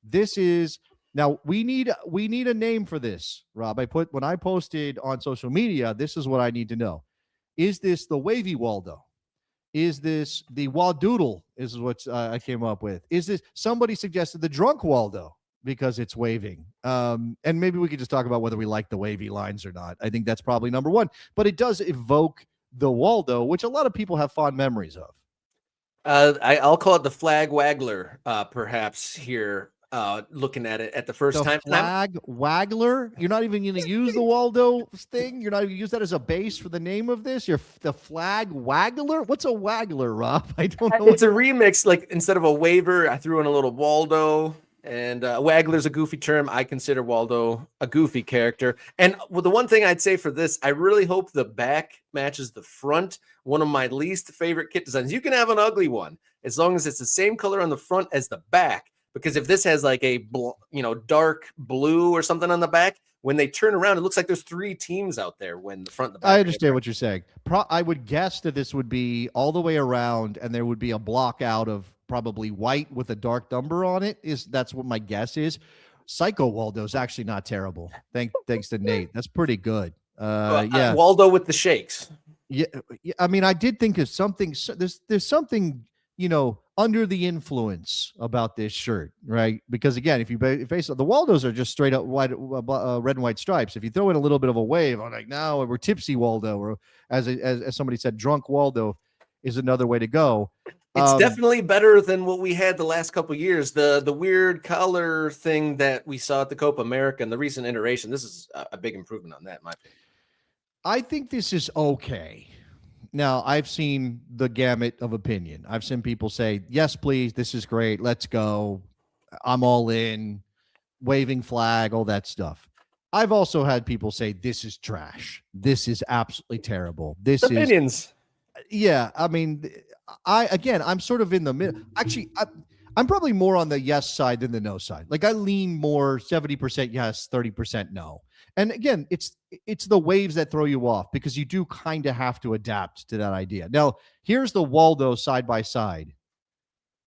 This is now we need a name for this, Rob. When I posted on social media, this is what I need to know. Is this the wavy Waldo? Is this the Wadoodle? Is what I came up with. Is this somebody suggested the drunk Waldo because it's waving? And maybe we could just talk about whether we like the wavy lines or not. I think that's probably number one. But it does evoke the Waldo, which a lot of people have fond memories of. I'll call it the flag waggler, perhaps here. Looking at it at the first The time, flag waggler. You're not even going to use the Waldo thing. You're not even going to use that as a base for the name of this. You're the flag waggler. What's a waggler, Rob? I don't know. It's a remix. Like instead of a waiver, I threw in a little Waldo. And Waggler's a goofy term. I consider Waldo a goofy character. And the one thing I'd say for this, I really hope the back matches the front. One of my least favorite kit designs. You can have an ugly one as long as it's the same color on the front as the back. Because if this has like a dark blue or something on the back, when they turn around, it looks like there's three teams out there when the front and the back. I understand what you're saying. I would guess that this would be all the way around, and there would be a block out of probably white with a dark number on it. That's what my guess is. Psycho Waldo is actually not terrible. Thanks to Nate. That's pretty good. Yeah, Waldo with the shakes. Yeah, I mean, I did think of something. There's something under the influence about this shirt, right? Because again, if you face the Waldos are just straight up white, red and white stripes. If you throw in a little bit of a wave, I'm like, no, we're tipsy Waldo, or as somebody said, drunk Waldo is another way to go. It's definitely better than what we had the last couple of years. The weird color thing that we saw at the Copa America and the recent iteration. This is a big improvement on that, in my opinion. I think this is okay. Now, I've seen the gamut of opinion. I've seen people say, yes, please, this is great. Let's go. I'm all in. Waving flag, all that stuff. I've also had people say, this is trash. This is absolutely terrible. This opinions. Yeah, I mean, I'm sort of in the middle. Actually, I'm probably more on the yes side than the no side. Like I lean more 70% yes, 30% no. And again, it's the waves that throw you off because you do kind of have to adapt to that idea. Now, here's the Waldo side by side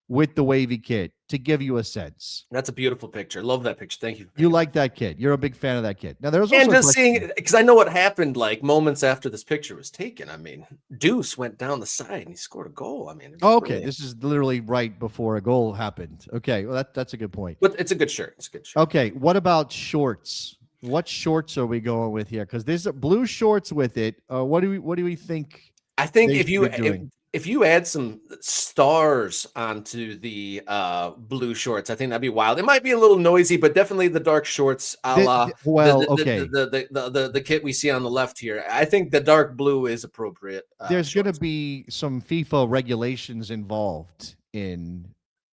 with the wavy kit to give you a sense. That's a beautiful picture. Love that picture. Thank you. You like that kit. You're a big fan of that kit. Now, there's also and just seeing it because I know what happened like moments after this picture was taken. I mean, Deuce went down the side and he scored a goal. I mean, okay, this is literally right before a goal happened. Okay, well that's a good point. But it's a good shirt. It's a good shirt. Okay, what about shorts? What shorts are we going with here? Because there's blue shorts with it. What do we think? I think if you add some stars onto the blue shorts, I think that'd be wild. It might be a little noisy, but definitely the dark shorts, the kit we see on the left here. I think the dark blue is appropriate. There's going to be some FIFA regulations involved in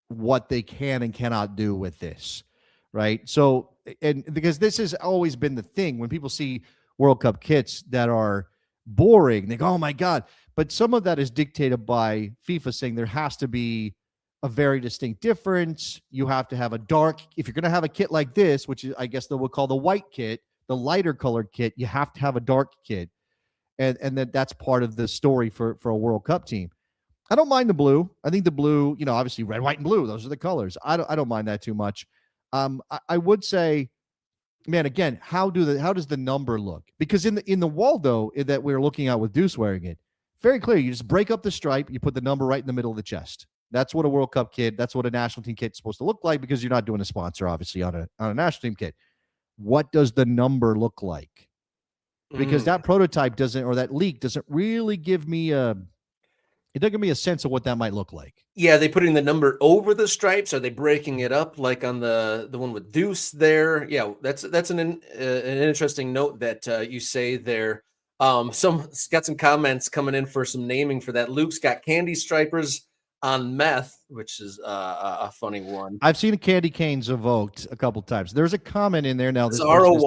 what they can and cannot do with this, right? So, and because this has always been the thing when people see World Cup kits that are boring, they go, "Oh my God." But some of that is dictated by FIFA saying there has to be a very distinct difference. You have to have a dark, if you're going to have a kit like this, which is, I guess they would call the white kit, the lighter colored kit, you have to have a dark kit. And that's part of the story for a World Cup team. I don't mind the blue. I think the blue, obviously red, white, and blue, those are the colors. I don't mind that too much. I would say, man, again, how does the number look? Because in the Waldo that we're looking at with Deuce wearing it, very clear. You just break up the stripe. You put the number right in the middle of the chest. That's what a World Cup kit, that's what a national team kit is supposed to look like because you're not doing a sponsor, obviously, on a national team kit. What does the number look like? Because that prototype doesn't, or that leak doesn't really give me it doesn't give me a sense of what that might look like. Yeah, they putting the number over the stripes? Are they breaking it up like on the one with Deuce there? Yeah, that's an interesting note that you say there. Got some comments coming in for some naming for that. Luke's got candy stripers on meth, which is a funny one. I've seen candy canes evoked a couple times. There's a comment in there now. Bizarro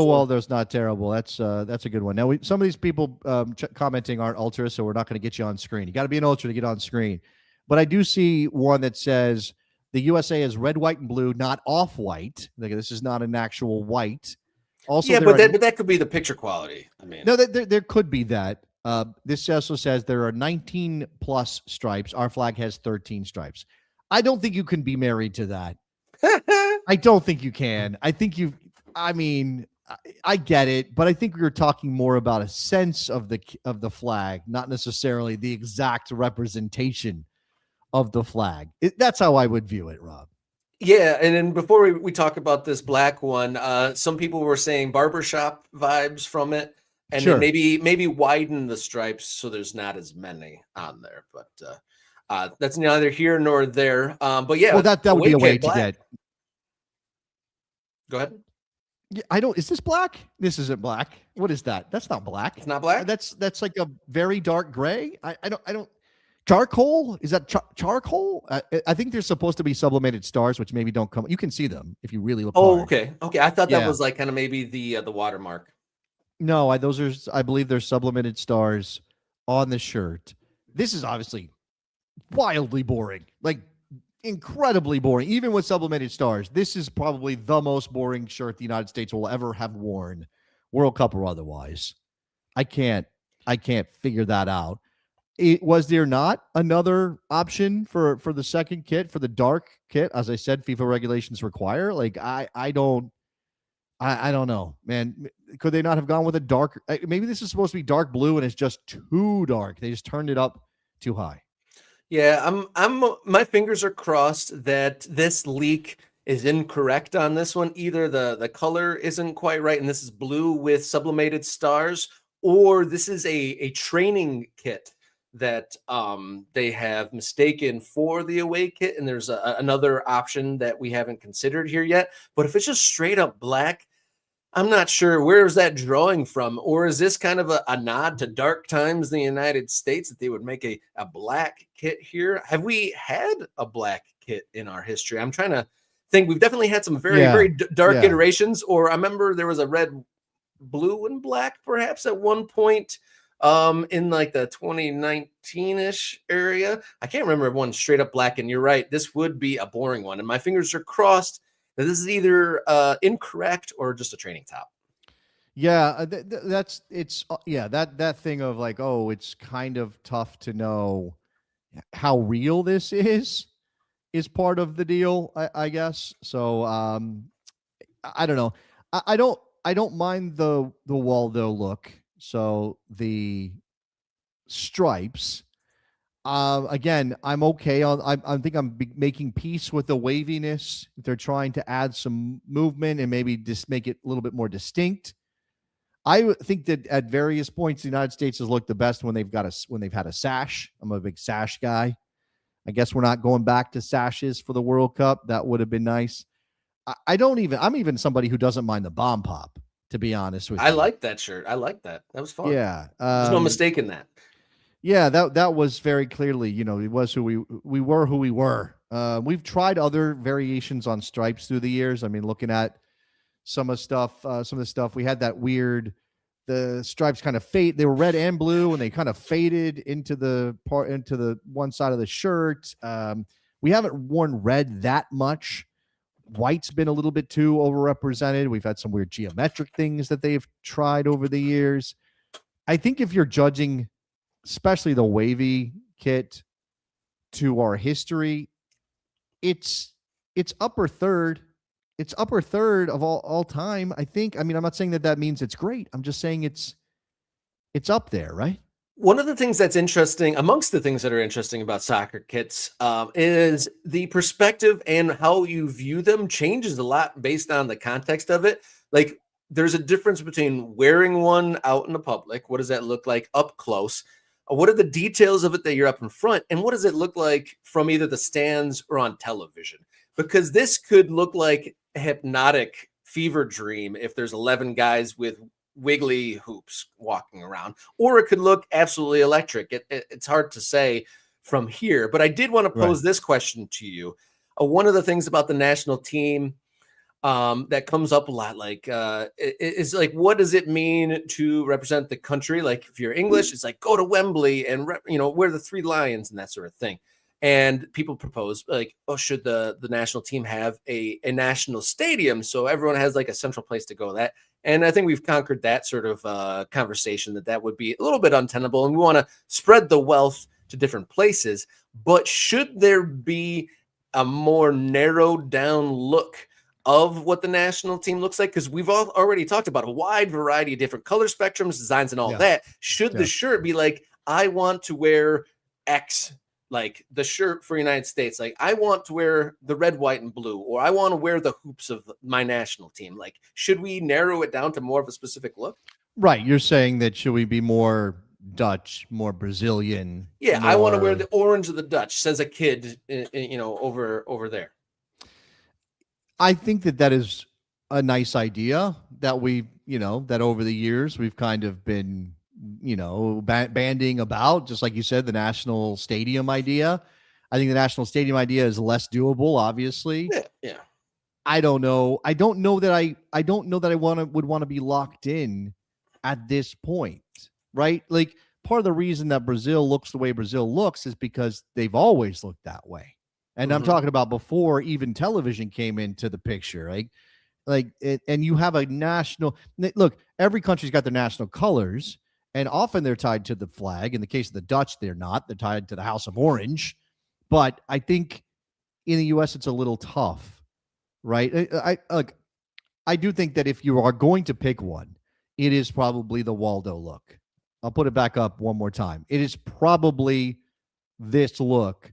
Waldo's not terrible. That's a good one. Now some of these people commenting aren't ultra, so we're not going to get you on screen. You got to be an ultra to get on screen. But I do see one that says the USA is red, white, and blue, not off-white. This is not an actual white. Also, yeah, but that could be the picture quality. I mean, no, there could be that. This also says there are 19 plus stripes. Our flag has 13 stripes. I don't think you can be married to that. I don't think you can. I mean, I get it, but I think we were talking more about a sense of the flag, not necessarily the exact representation of the flag. That's how I would view it, Rob. Yeah, and then before we talk about this black one, some people were saying barbershop vibes from it, and then Sure. maybe widen the stripes so there's not as many on there. But that's neither here nor there. But yeah, Well, that would be away a way kit to black. get. Go ahead. Yeah, I don't. Is this black? This isn't black. What is that? That's not black. It's not black. That's like a very dark gray. I don't. Charcoal? Is that charcoal? I think there's supposed to be sublimated stars, which maybe don't come. You can see them if you really look Oh, hard. okay, okay. I thought that Yeah. was like kind of maybe the watermark. No, those are. I believe there's sublimated stars on the shirt. This is obviously wildly boring, like incredibly boring, even with sublimated stars. This is probably the most boring shirt the United States will ever have worn, World Cup or otherwise. I can't figure that out. Was there not another option for the second kit, for the dark kit? As I said, FIFA regulations require. Like I don't know, man. Could they not have gone with a dark? Maybe this is supposed to be dark blue and it's just too dark. They just turned it up too high. Yeah, my fingers are crossed that this leak is incorrect on this one. Either the color isn't quite right, and this is blue with sublimated stars, or this is a training kit that they have mistaken for the away kit, and there's another option that we haven't considered here yet. But if it's just straight up black, I'm not sure where is that drawing from, or is this kind of a nod to dark times in the United States that they would make a black kit here? Have we had a black kit in our history? I'm trying to think. We've definitely had some very dark iterations, or I remember there was a red, blue, and black perhaps at one point in like the 2019-ish area. I can't remember one straight up black, and you're right, this would be a boring one, and my fingers are crossed that this is either incorrect or just a training top. Yeah, that thing of like, oh, it's kind of tough to know how real this is part of the deal, I guess. So I don't know. I don't mind the Waldo look. So the stripes. Again, I'm okay on. I think I'm making peace with the waviness. If they're trying to add some movement and maybe just make it a little bit more distinct. I think that at various points, the United States has looked the best when they've had a sash. I'm a big sash guy. I guess we're not going back to sashes for the World Cup. That would have been nice. I'm even somebody who doesn't mind the bomb pop, to be honest with you. I like that shirt. I like that. That was fun. Yeah. There's no mistake in that. Yeah, that was very clearly, it was who we were who we were. We've tried other variations on stripes through the years. I mean, looking at some of the stuff we had that weird, the stripes kind of fade. They were red and blue, and they kind of faded into the one side of the shirt. We haven't worn red that much. White's been a little bit too overrepresented. We've had some weird geometric things that they've tried over the years. I think if you're judging, especially the wavy kit, to our history, it's upper third. It's upper third of all time, I think. I mean, I'm not saying that means it's great. I'm just saying it's up there, right? One of the things that's interesting, amongst the things that are interesting about soccer kits, is the perspective and how you view them changes a lot based on the context of it. Like, there's a difference between wearing one out in the public. What does that look like up close? What are the details of it that you're up in front? And what does it look like from either the stands or on television? Because this could look like a hypnotic fever dream if there's 11 guys with wiggly hoops walking around, or it could look absolutely electric. It's hard to say from here, but I did want to pose this question to you. One of the things about the national team that comes up a lot, like is like, what does it mean to represent the country? Like, if you're English, it's like, go to Wembley and wear the 3 lions and that sort of thing. And people propose, like, oh, should the national team have a national stadium so everyone has like a central place to go? And I think we've conquered that sort of conversation, that would be a little bit untenable, and we want to spread the wealth to different places. But should there be a more narrowed down look of what the national team looks like? Because we've already talked about a wide variety of different color spectrums, designs, and all that. Should the shirt be like, I want to wear X, like the shirt for United States, like I want to wear the red, white, and blue, or I want to wear the hoops of my national team? Like, should we narrow it down to more of a specific look? Right. You're saying that should we be more Dutch, more Brazilian? Yeah, I want to wear the orange of the Dutch, says a kid, over there. I think that is a nice idea that that over the years we've kind of been, banding about, just like you said, the national stadium idea. I think the national stadium idea is less doable, obviously. Yeah. I don't know. I don't know that I would want to be locked in at this point, right? Like, part of the reason that Brazil looks the way Brazil looks is because they've always looked that way. And I'm talking about before even television came into the picture, right? And you have a national look. Every country's got their national colors, and often they're tied to the flag. In the case of the Dutch, they're not. They're tied to the House of Orange. But I think in the U.S. it's a little tough, right? I do think that if you are going to pick one, it is probably the Waldo look. I'll put it back up one more time. It is probably this look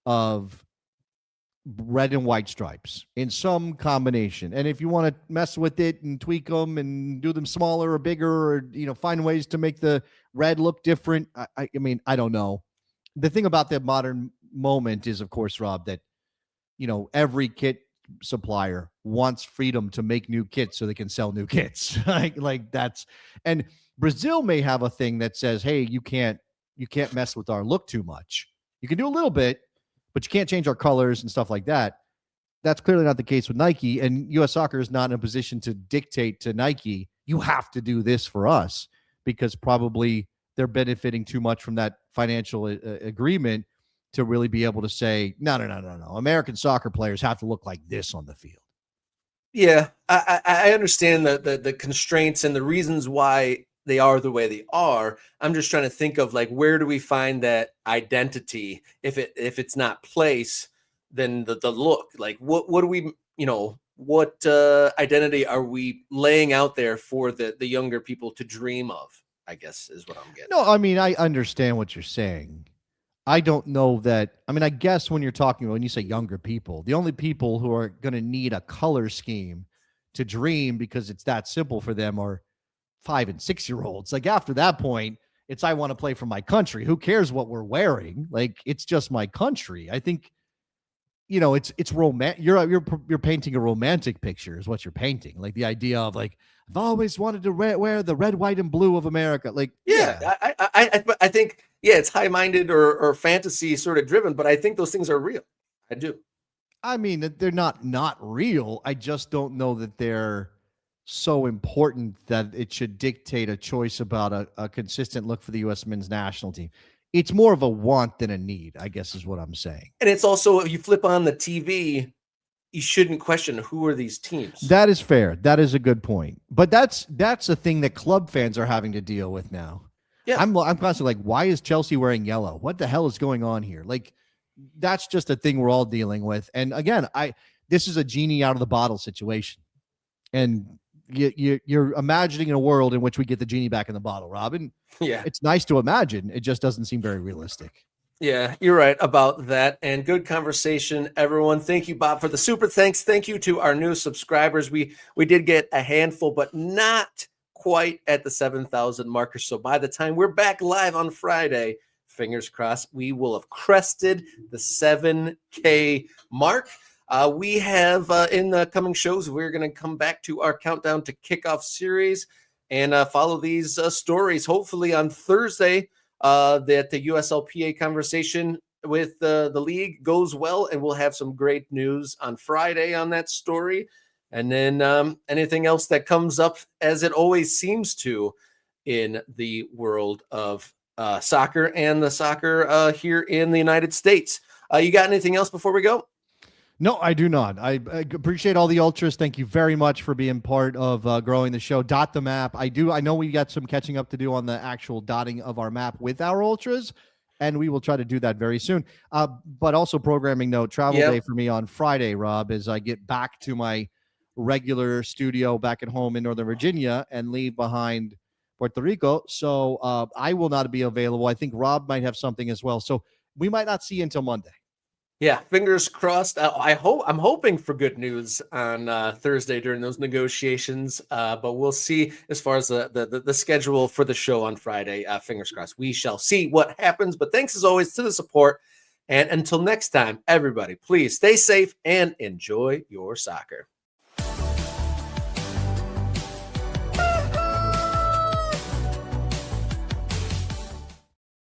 of red and white stripes in some combination. And if you want to mess with it and tweak them and do them smaller or bigger, or find ways to make the red look different, I mean, I don't know. The thing about the modern moment is, of course, Rob, that every kit supplier wants freedom to make new kits so they can sell new kits. like that's, and Brazil may have a thing that says, hey, you can't mess with our look too much. You can do a little bit, but you can't change our colors and stuff like that. That's clearly not the case with Nike, and U.S. Soccer is not in a position to dictate to Nike, you have to do this for us, because probably they're benefiting too much from that financial agreement to really be able to say, no. American soccer players have to look like this on the field. Yeah, I understand the constraints and the reasons why they are the way they are. I'm just trying to think of, like, where do we find that identity? If it's not place, then the look. Like, what do we, what identity are we laying out there for the younger people to dream of, I guess, is what I'm getting. No, I mean, I understand what you're saying. I don't know that. I mean, I guess when you say younger people, the only people who are going to need a color scheme to dream, because it's that simple for them, are 5 and 6 year olds. Like, after that point, it's, I want to play for my country. Who cares what we're wearing? Like, it's just my country. I think, it's romantic. You're painting a romantic picture is what you're painting. Like, the idea of, like, I've always wanted to wear the red, white, and blue of America. Like, yeah. I think, it's high-minded or fantasy sort of driven, but I think those things are real. I do. I mean, they're not real. I just don't know that they're so important that it should dictate a choice about a consistent look for the U.S. men's national team. It's more of a want than a need, I guess, is what I'm saying. And it's also, if you flip on the TV, you shouldn't question who are these teams. That is fair. That is a good point. But that's a thing that club fans are having to deal with now. Yeah. I'm constantly like, why is Chelsea wearing yellow? What the hell is going on here? Like, that's just a thing we're all dealing with. And again, this is a genie out of the bottle situation. And you're imagining a world in which we get the genie back in the bottle, Robin. Yeah. It's nice to imagine. It just doesn't seem very realistic. Yeah, you're right about that. And good conversation, everyone. Thank you, Bob, for the super thanks. Thank you to our new subscribers. We did get a handful, but not quite at the 7,000 marker. So by the time we're back live on Friday, fingers crossed, we will have crested the 7K mark. We have in the coming shows, we're going to come back to our countdown to kickoff series and follow these stories. Hopefully on Thursday, that the USLPA conversation with the league goes well, and we'll have some great news on Friday on that story. And then anything else that comes up, as it always seems to in the world of soccer and the soccer here in the United States. You got anything else before we go? No, I do not. I appreciate all the ultras. Thank you very much for being part of growing the show. Dot the map. I know we got some catching up to do on the actual dotting of our map with our ultras. and we will try to do that very soon. But also, programming note, travel day for me on Friday, Rob, as I get back to my regular studio back at home in Northern Virginia and leave behind Puerto Rico. So I will not be available. I think Rob might have something as well. So we might not see you until Monday. Yeah, fingers crossed. I'm hoping for good news on Thursday during those negotiations, but we'll see as far as the schedule for the show on Friday. Fingers crossed. We shall see what happens. But thanks as always to the support. And until next time, everybody, please stay safe and enjoy your soccer.